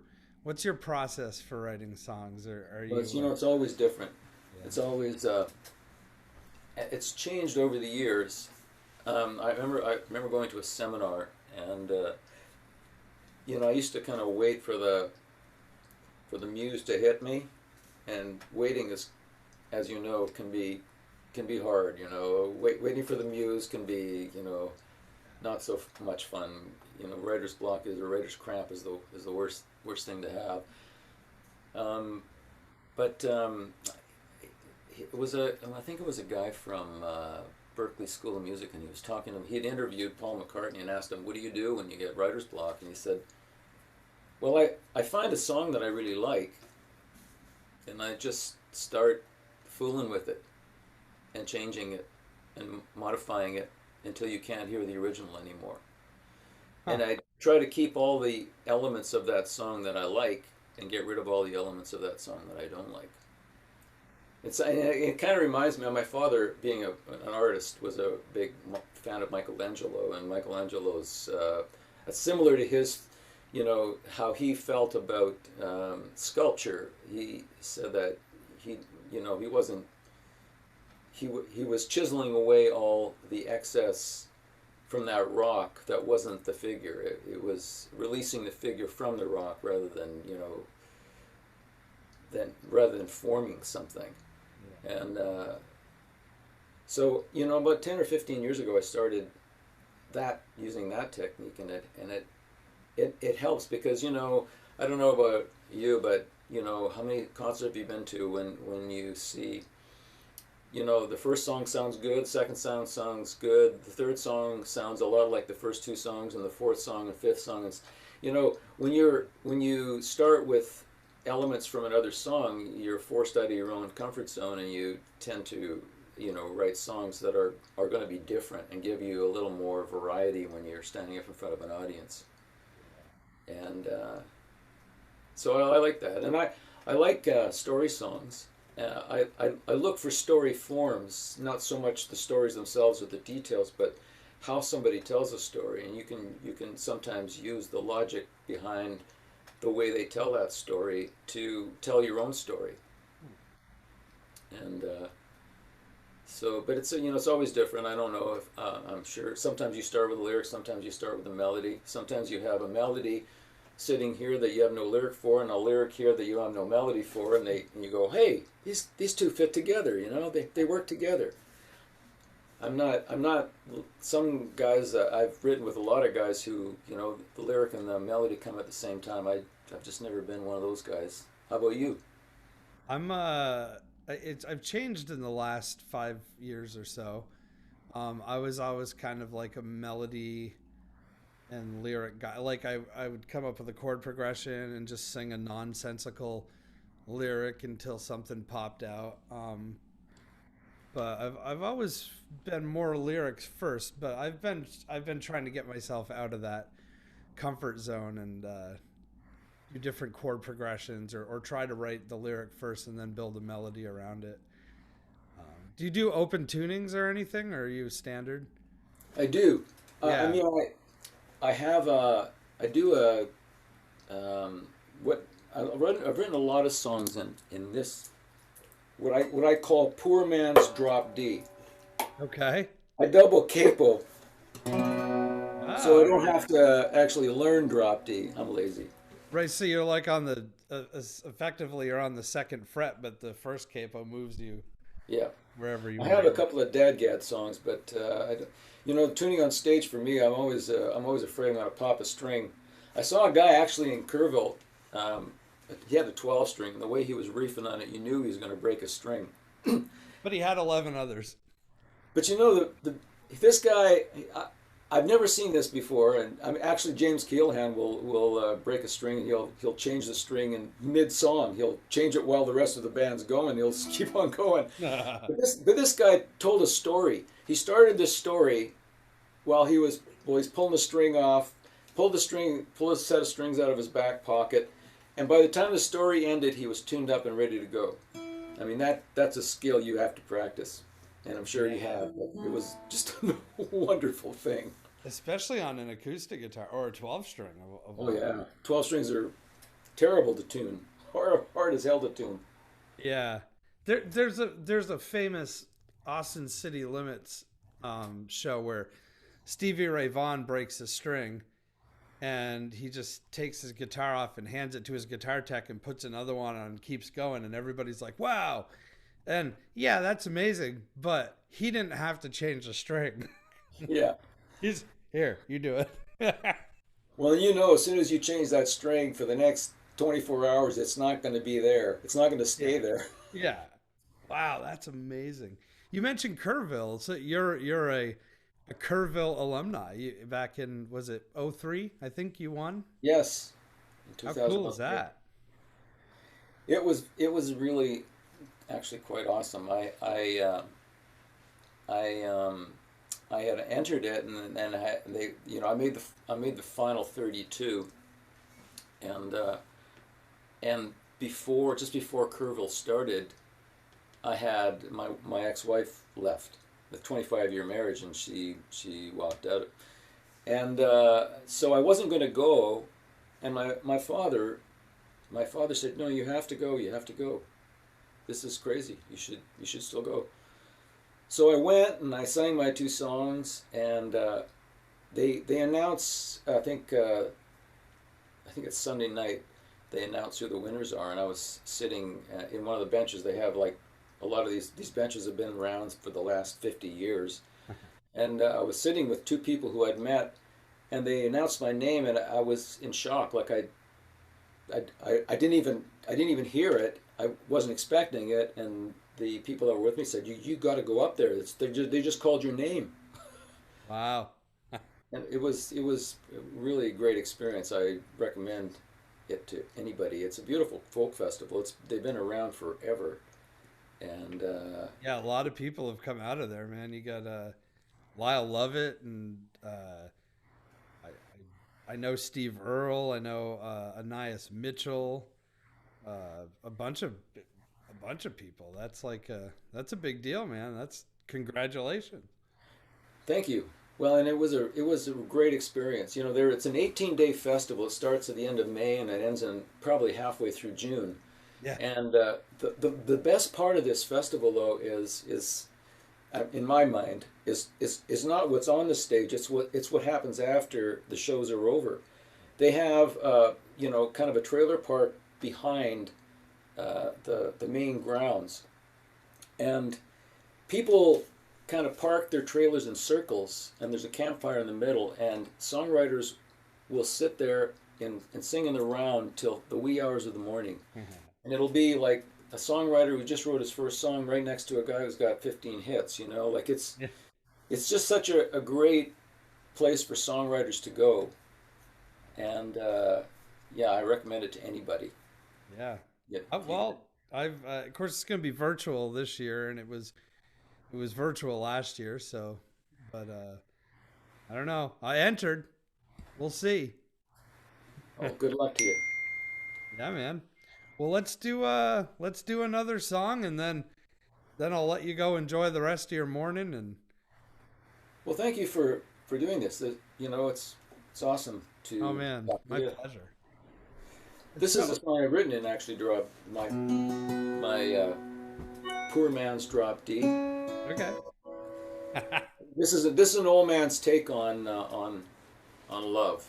process for writing songs? Or are But you it's always different. yeah. It's always it's changed over the years. I remember going to a seminar, and I used to kind of wait for the muse to hit me, and waiting is, as you know, can be hard. Waiting for the muse can be not so much fun. Writer's block is or writer's cramp is the worst thing to have. Um, but I think it was a guy from Berkeley School of Music, and he was talking to him. He had interviewed Paul McCartney and asked him, "What do you do when you get writer's block?" And he said, "Well, I find a song that I really like, and I just start fooling with it and changing it and modifying it until you can't hear the original anymore. Huh. And I try to keep all the elements of that song that I like and get rid of all the elements of that song that I don't like." It kind of reminds me of my father being an artist, was a big fan of Michelangelo, and Michelangelo's similar to his, how he felt about sculpture. He said that he wasn't he was chiseling away all the excess from that rock that wasn't the figure. It was releasing the figure from the rock rather than forming something. Yeah. And so about 10 or 15 years ago, I started using that technique, and it helps because I don't know about you, but how many concerts have you been to when you see the first song sounds good, second song sounds good, the third song sounds a lot like the first two songs, and the fourth song and fifth song, When you start with elements from another song, you're forced out of your own comfort zone, and you tend to write songs that are going to be different and give you a little more variety when you're standing up in front of an audience. And so I like that, and I like story songs. I look for story forms, not so much the stories themselves or the details, but how somebody tells a story, and you can sometimes use the logic behind the way they tell that story to tell your own story. And but it's always different. I don't know if I'm sure sometimes you start with the lyrics, sometimes you start with a melody, sometimes you have a melody sitting here that you have no lyric for, and a lyric here that you have no melody for, and you go, hey, these two fit together. They work together. I'm not. Some guys I've written with a lot of guys who the lyric and the melody come at the same time. I've just never been one of those guys. How about you? I've changed in the last 5 years or so. I was always kind of like a melody and lyric guy. Like I would come up with a chord progression and just sing a nonsensical lyric until something popped out. But I've always been more lyrics first. But I've been trying to get myself out of that comfort zone and do different chord progressions or try to write the lyric first and then build a melody around it. Do you do open tunings or anything, or are you standard? I do. Yeah. I mean, I have I do a what I've written a lot of songs in this what I call poor man's drop D. Okay. I double capo, so I Ah, don't have to actually learn drop D. I'm lazy. right. So you're like on the effectively you're on the second fret, but the first capo moves you Yeah, wherever you I want have to a go. couple of dadgad songs, but tuning on stage for me, I'm always afraid I'm gonna pop a string. I saw a guy actually in Kerrville. Um, he had a 12 string. The way he was reefing on it, you knew he was going to break a string. But he had 11 others. But this guy, I've never seen this before, and I mean, actually James Keelhan will break a string, and he'll change the string in mid song. He'll change it while the rest of the band's going. He'll keep on going. But this guy told a story. He started this story while he's pulling the string off, pulled a set of strings out of his back pocket, and by the time the story ended, he was tuned up and ready to go. I mean that's a skill you have to practice, and I'm sure you have. But it was just a wonderful thing. Especially on an acoustic guitar or a 12 string. Oh yeah, 12 strings are terrible to tune, hard as hell to tune. Yeah. There's a famous Austin City Limits show where Stevie Ray Vaughan breaks a string and he just takes his guitar off and hands it to his guitar tech and puts another one on and keeps going, and everybody's like, wow. And yeah, that's amazing, but he didn't have to change the string. Yeah. He's here, you do it. Well, as soon as you change that string for the next 24 hours, it's not going to be there. It's not going to Yeah. stay there. Yeah. Wow, that's amazing. You mentioned Kerrville, so you're a Kerrville alumni. Back in, was it '03? I think you won. Yes, in How cool is 2003. that? It was really actually quite awesome. I had entered it, and then I made the final 32, and just before Kerrville started, I had my ex-wife left, the 25-year marriage, and she walked out, and so I wasn't going to go, and my father said, no, you have to go, you have to go. This is crazy. You should still go. So I went and I sang my two songs, and they announce. I think it's Sunday night. They announce who the winners are, and I was sitting in one of the benches. They have like a lot of these benches have been around for the last 50 years, and I was sitting with two people who I'd met, and they announced my name, and I was in shock. Like I didn't even hear it. I wasn't expecting it, and the people that were with me said, "You got to go up there. They just called your name." Wow. And it was a really great experience. I recommend it to anybody. It's a beautiful folk festival. They've been around forever, and Yeah, a lot of people have come out of there, man. You got Lyle Lovett, and I know Steve Earle. I know Anais Mitchell. A bunch of people. That's a big deal, man. That's congratulations. thank you. Well, and it was a great experience. You know, it's an 18-day festival. It starts at the end of May and it ends in probably halfway through June. Yeah. And the best part of this festival, though, is in my mind, is not what's on the stage. It's what happens after the shows are over. They have kind of a trailer park behind the main grounds, and people kind of park their trailers in circles, and there's a campfire in the middle, and songwriters will sit there and sing in the round till the wee hours of the morning. And it'll be like a songwriter who just wrote his first song right next to a guy who's got 15 hits, like Yeah. it's just such a great place for songwriters to go. And yeah, I recommend it to anybody. Yeah. Yeah, Well, I've of course it's going to be virtual this year, and it was virtual last year. So, but I don't know. I entered. We'll see. oh, good luck to you. Yeah, man. Well, let's do another song, and then I'll let you go enjoy the rest of your morning. And Well, thank you for doing this. It's awesome to oh man, talk to my you. pleasure. This is a song I've written in actually drop my poor man's drop D. Okay. This is an old man's take on love.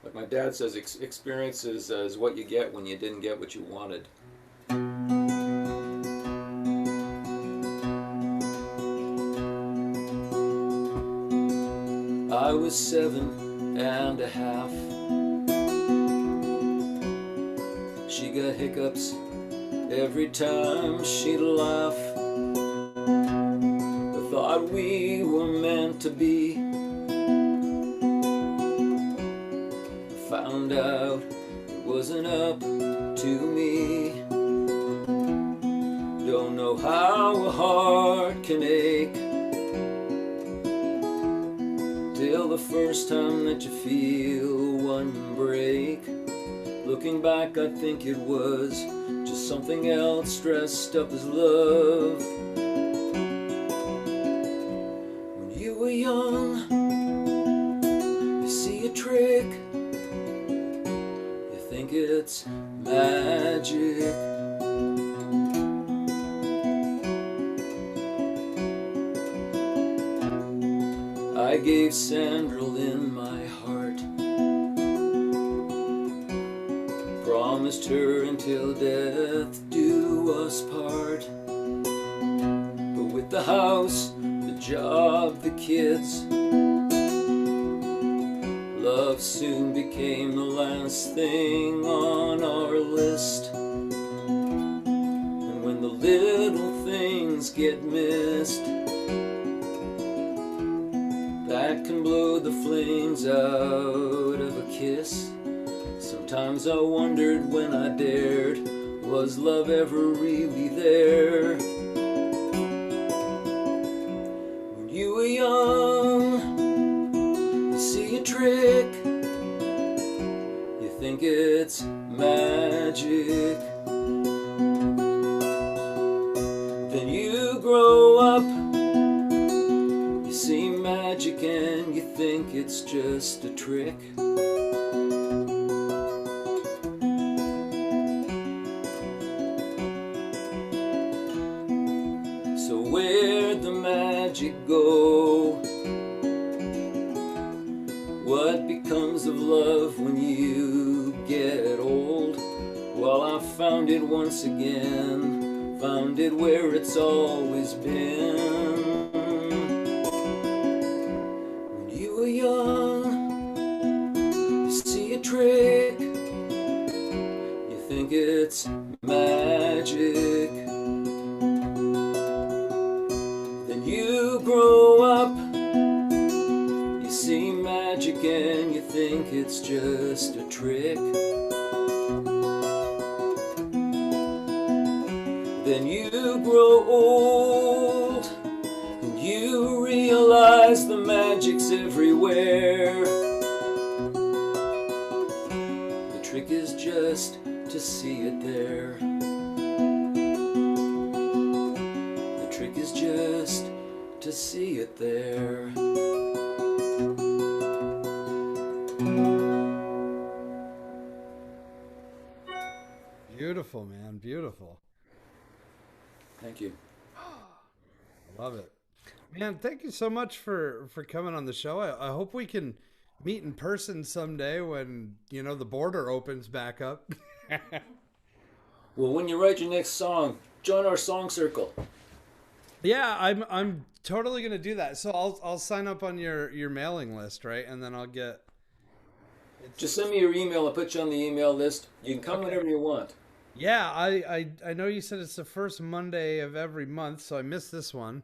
Like my dad says, experience is what you get when you didn't get what you wanted. I was 7.5. She got hiccups every time she'd laugh. I thought we were meant to be. Found out it wasn't up to me. Don't know how a heart can ache till the first time that you feel one break. Looking back, I think it was just something else dressed up as love. When you were young, you see a trick, you think it's magic. I gave Sandrel in my heart, promised her until death do us part. But with the house, the job, the kids, love soon became the last thing on our list. And when the little things get missed, that can blow the flames out of a kiss. Sometimes I wondered when I dared, was love ever really there? When you were young, you see a trick, you think it's magic. Then you grow up, you see magic and you think it's just a trick. So where'd the magic go? What becomes of love when you get old? Well, I found it once again, found it where it's always been. When you were young, you see a trick, you think it's magic. Then you grow up, you see trick. Then you grow old and you realize the magic's everywhere. The trick is just to see it there. The trick is just to see it there. Beautiful, man. Beautiful. Thank you. I love it. Man, thank you so much for coming on the show. I hope we can meet in person someday when, you know, the border opens back up. Well, when you write your next song, join our song circle. Yeah, I'm totally gonna do that. So I'll sign up on your mailing list, right? And then I'll get. Just send me your email. I'll put you on the email list. You can come Okay. whenever you want. Yeah, I know you said it's the first Monday of every month, so I missed this one,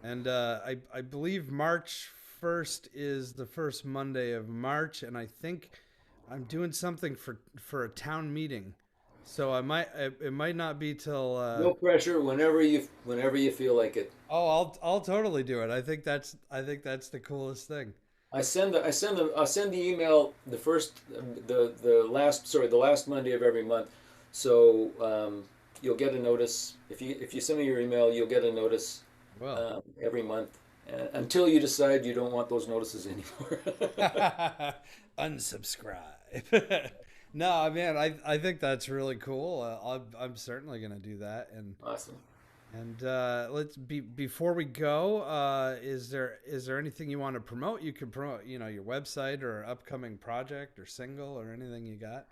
and I believe March 1st is the first Monday of March, and I think I'm doing something for a town meeting, so it might not be till. No pressure. Whenever you feel like it. Oh, I'll totally do it. I think that's the coolest thing. I'll send the email the last Monday of every month. So you'll get a notice if you send me your email. You'll get a notice Well, every month until you decide you don't want those notices anymore. unsubscribe. No, man, I think that's really cool. I'm certainly gonna do that. Awesome. And before we go, is there anything you want to promote? You can promote, you know, your website or upcoming project or single or anything you got.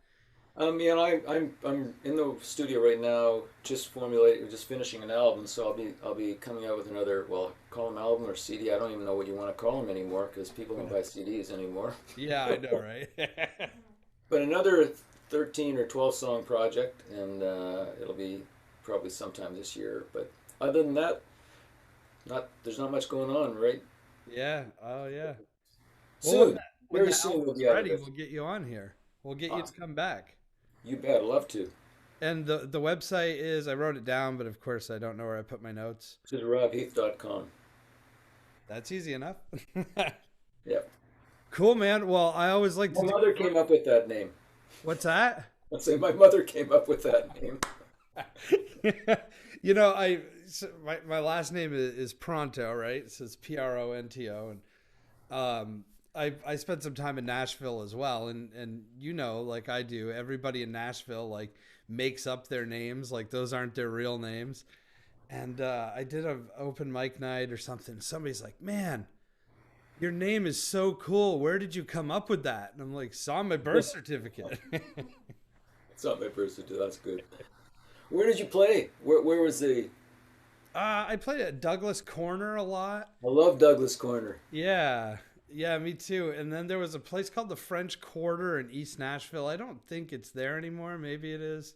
I'm in the studio right now, just finishing an album. So I'll be coming out with another. Well, call them album or CD. I don't even know what you want to call them anymore because people don't buy CDs anymore. Yeah, I know, right? But another 13 or 12 song project, and it'll be probably sometime this year. But other than that, there's not much going on, right? Yeah. Oh, yeah. Well, Soon, when very the soon we'll album's be out of ready, this. we'll get you on here. We'll get you to Awesome. come back. You bet, I'd love to. And the website is, I wrote it down, but of course I don't know where I put my notes. This is robheath.com. That's easy enough. Yep. Cool, man. Well, I always like to My mother came up with that name. What's that? I'd say my mother came up with that name. You know, my last name is Pronto, right? So it's Pronto, and I spent some time in Nashville as well, and you know, like I do, everybody in Nashville like makes up their names, like those aren't their real names. And I did an open mic night or something. Somebody's like, "Man, your name is so cool. Where did you come up with that?" And I'm like, "Saw my birth certificate." It's not my birth certificate. That's good. Where did you play? Where was the? I played at Douglas Corner a lot. I love Douglas Corner. Yeah. Yeah, me too. And then there was a place called the French Quarter in East Nashville. I don't think it's there anymore. Maybe it is.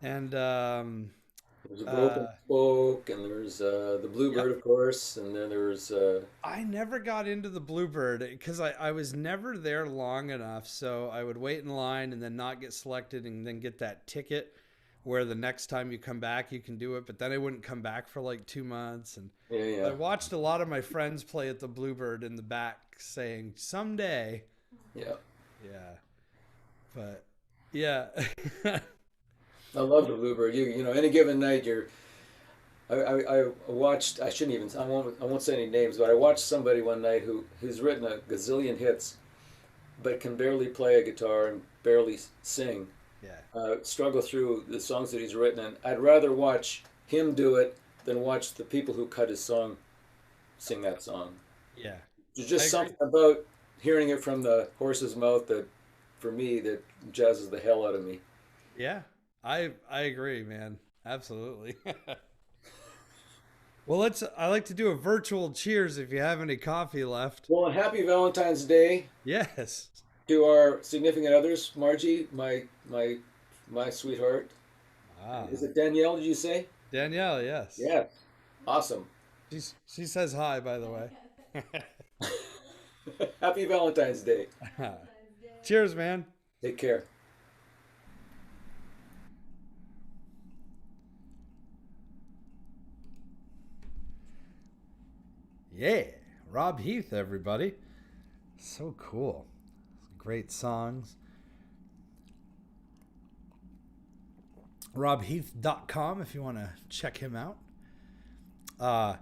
And There's a Broken Spoke, and there's the Bluebird, yep. of course, and then there's. I never got into the Bluebird because I was never there long enough. So I would wait in line and then not get selected and then get that ticket where the next time you come back you can do it. But then I wouldn't come back for like 2 months. And Yeah. I watched a lot of my friends play at the Bluebird in the back saying, "Someday." Yeah. Yeah. But yeah. I love the Bluebird. You know, any given night, I watched. I shouldn't even. I won't say any names, but I watched somebody one night who's written a gazillion hits, but can barely play a guitar and barely sing. Yeah. Struggle through the songs that he's written, and I'd rather watch him do it than watch the people who cut his song sing that song. Yeah. There's just something about hearing it from the horse's mouth that, for me, that jazzes the hell out of me. Yeah. I agree, man. Absolutely. Well, I like to do a virtual cheers if you have any coffee left. Well, and happy Valentine's Day Yes. to our significant others, Margie, my sweetheart. Ah. Is it Danielle? Did you say? Danielle, yes. Yeah. Awesome. She says hi, by the way. Happy Valentine's Day. Cheers, man. Take care. Yeah, Rob Heath, everybody. So cool. Great songs. RobHeath.com if you want to check him out.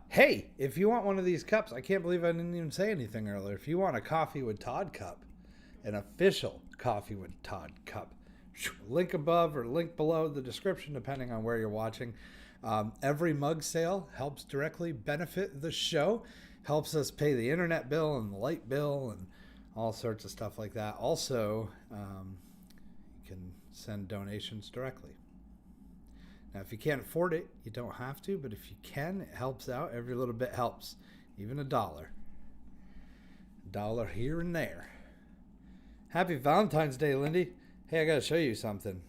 Hey, if you want one of these cups, I can't believe I didn't even say anything earlier. If you want a Coffee with Todd cup, an official Coffee with Todd cup, link above or link below the description, depending on where you're watching. Every mug sale helps directly benefit the show, helps us pay the internet bill and the light bill and all sorts of stuff like that. Also, you can send donations directly. Now, if you can't afford it, you don't have to, but if you can, it helps out. Every little bit helps, even $1. $1 here and there. Happy Valentine's Day, Lindy. Hey, I got to show you something.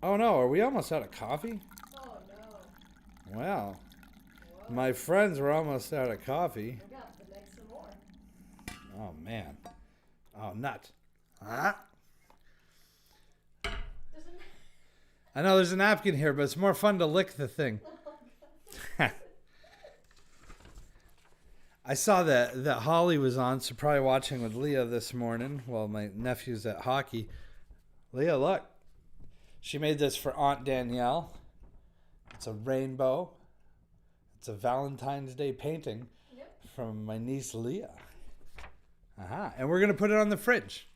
Oh, no, are we almost out of coffee? Oh, no. Wow. Whoa. My friends were almost out of coffee. We got to make some more. Oh, man. Oh, nuts. Huh? I know there's a napkin here, but it's more fun to lick the thing. I saw that Holly was on, so probably watching with Leah this morning while my nephew's at hockey. Leah, look. She made this for Aunt Danielle. It's a rainbow. It's a Valentine's Day painting from my niece Leah. Aha. And we're going to put it on the fridge.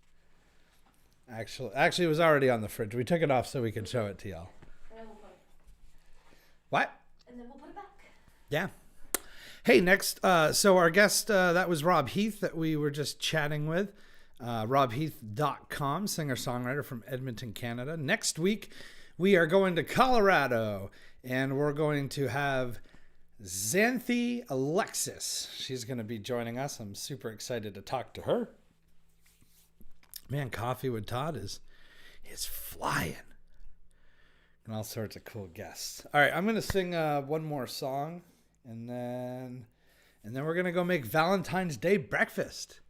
Actually, it was already on the fridge. We took it off so we could show it to y'all. And then we'll put it. What? And then we'll put it back. Yeah. Hey, next, so our guest, that was Rob Heath that we were just chatting with. RobHeath.com, singer-songwriter from Edmonton, Canada. Next week, we are going to Colorado, and we're going to have Xanthi Alexis. She's going to be joining us. I'm super excited to talk to her. Man, Coffee with Todd is flying. And all sorts of cool guests. All right, I'm going to sing one more song, and then we're going to go make Valentine's Day breakfast.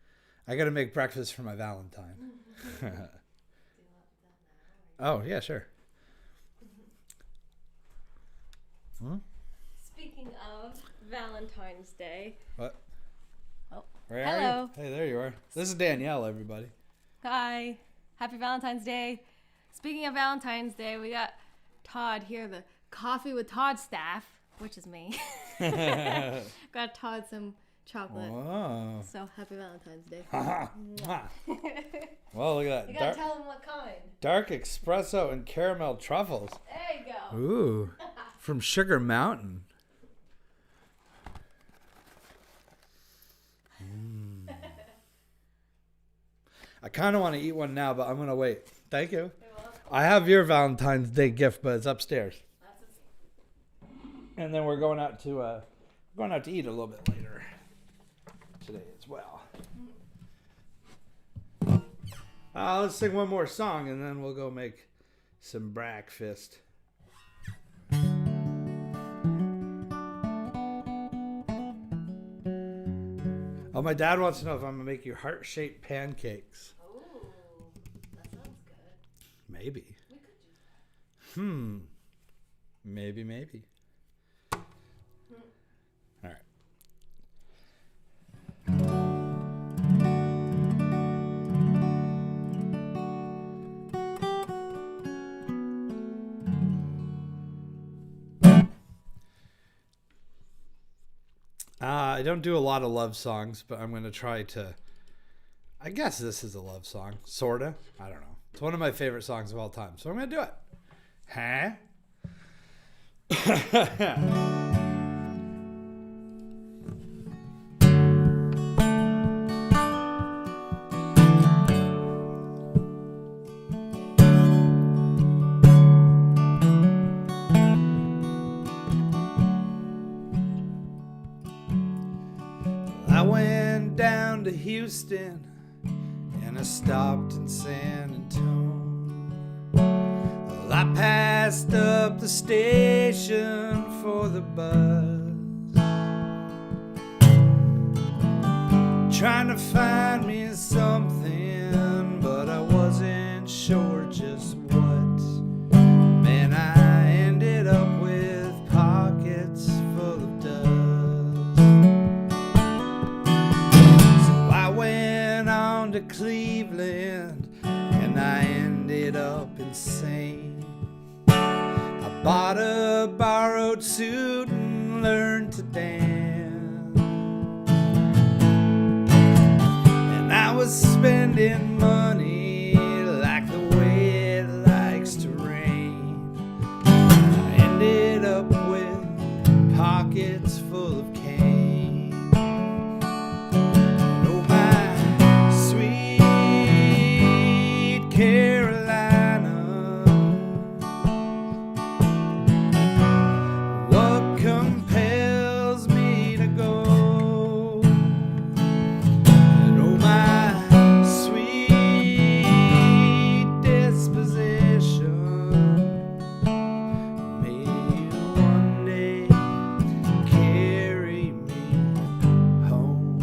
I got to make breakfast for my Valentine. Oh, yeah, sure. Speaking of Valentine's Day. What? Oh, where hello. are you? Hey, there you are. This is Danielle, everybody. Hi. Happy Valentine's Day. Speaking of Valentine's Day, we got Todd here, the Coffee with Todd staff, which is me. Got Todd some chocolate. Whoa. So happy Valentine's Day. Well, look at that. You gotta tell him what kind. Dark espresso and caramel truffles. There you go. Ooh, from Sugar Mountain. I kind of want to eat one now, but I'm going to wait. Thank you. I have your Valentine's Day gift, but it's upstairs. And then we're going out to eat a little bit later today as well. Let's sing one more song, and then we'll go make some breakfast. Oh, my dad wants to know if I'm going to make you heart-shaped pancakes. Oh, that sounds good. Maybe. We could do that. Maybe. All right. I don't do a lot of love songs, but I'm going to try to... I guess this is a love song. Sorta. I don't know. It's one of my favorite songs of all time, so I'm going to do it. Huh? I went down to Houston and I stopped in San Antonio. Well, I passed up the station for the bus, trying to find me something just what. Man, I ended up with pockets full of dust. So I went on to Cleveland and I ended up insane. I bought a borrowed suit and learned to dance. And I was spending money like the way it likes to rain. I ended up with pockets full of cane. And oh my sweet Carolina, what compels me to go? And oh my sweet disposition, may you one day carry me home.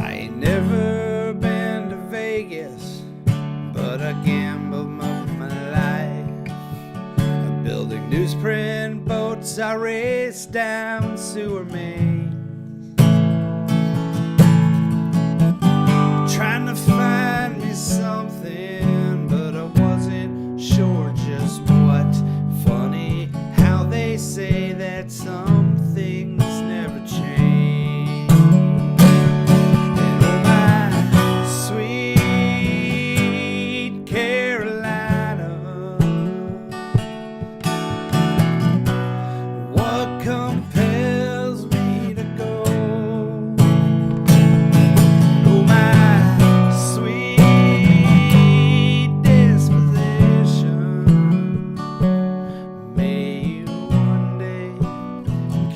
I ain't never been to Vegas, but I gambled most of my life. Building newsprint boats, I raced down sewer mains, trying to find me something, but I wasn't sure just what. Funny how they say that some things never change. And oh my sweet Carolina, what compels me to go? Oh my sweet disposition, may you one day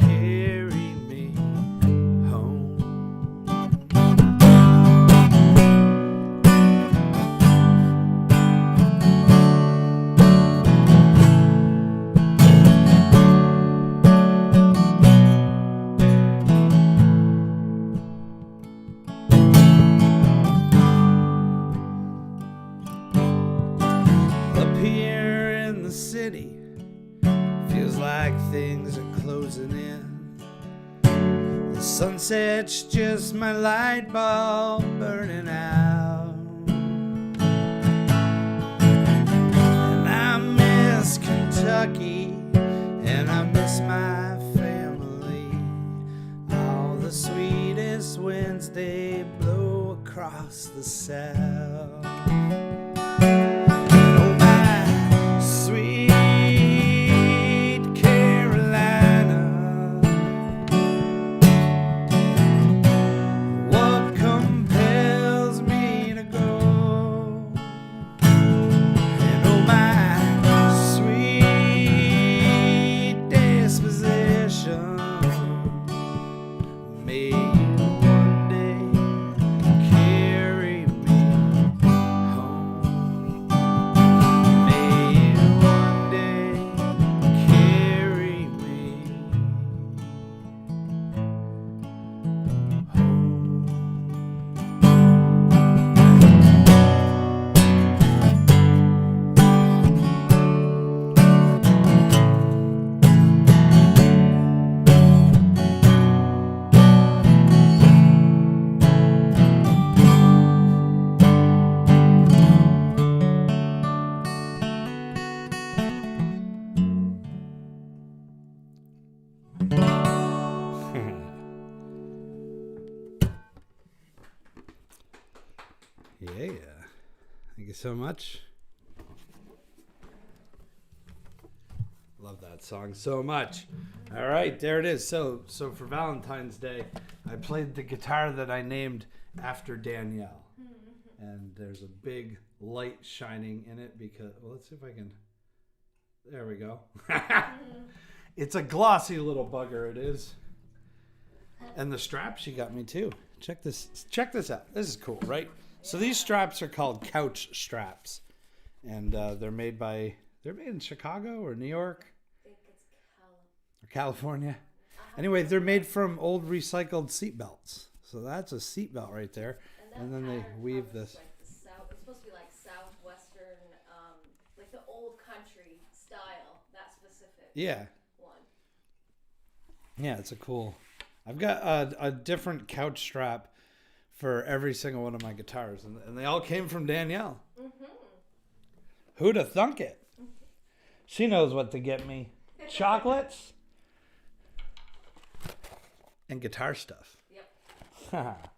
carry me home. Up here in the city, feels like things are closing in. The sunset's just my light bulb burning out. And I miss Kentucky, and I miss my family. All the sweetest winds they blow across the south. Oh my sweet Carolina, what compels me to go? And oh my sweet disposition, may you one day carry me home. May you one day carry me Yeah. Thank you so much. Love that song so much. All right, there it is. So for Valentine's Day, I played the guitar that I named after Danielle. And there's a big light shining in it because, well, let's see if I can. There we go. It's a glossy little bugger, it is. And the strap she got me too. Check this out. This is cool, right? So these straps are called couch straps, and they're made in Chicago or New York I think it's or California. Anyway, they're made from old recycled seat belts. So that's a seat belt right there. And then they weave this. Like the south, it's supposed to be like southwestern, like the old country style, that specific Yeah. one. Yeah, it's a cool. I've got a different couch strap for every single one of my guitars, and they all came from Danielle. Mm-hmm. Who'd have thunk it? She knows what to get me. Chocolates and guitar stuff. Yep.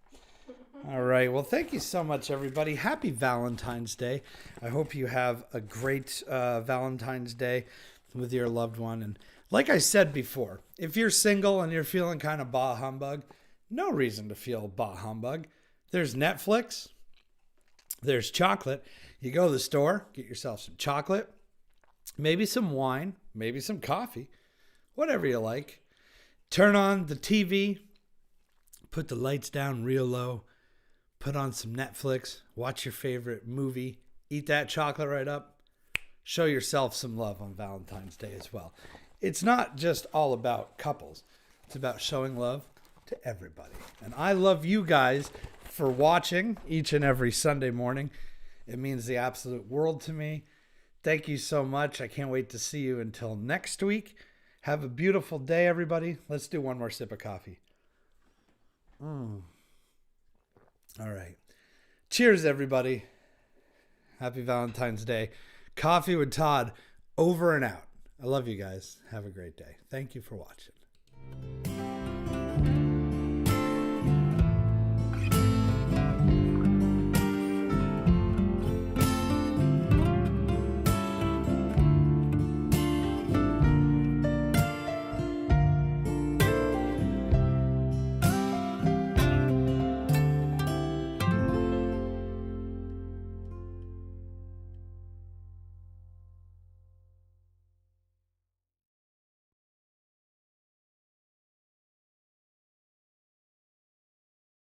All right. Well, thank you so much, everybody. Happy Valentine's Day. I hope you have a great Valentine's Day with your loved one. And like I said before, if you're single and you're feeling kind of bah humbug, no reason to feel bah humbug. There's Netflix. There's chocolate. You go to the store, get yourself some chocolate, maybe some wine, maybe some coffee, whatever you like. Turn on the TV, put the lights down real low, put on some Netflix, watch your favorite movie, eat that chocolate right up. Show yourself some love on Valentine's Day as well. It's not just all about couples. It's about showing love to everybody. And I love you guys for watching each and every Sunday morning. It means the absolute world to me. Thank you so much. I can't wait to see you until next week. Have a beautiful day, everybody. Let's do one more sip of coffee. All right. Cheers, everybody. Happy Valentine's Day. Coffee with Todd, over and out. I love you guys. Have a great day. Thank you for watching.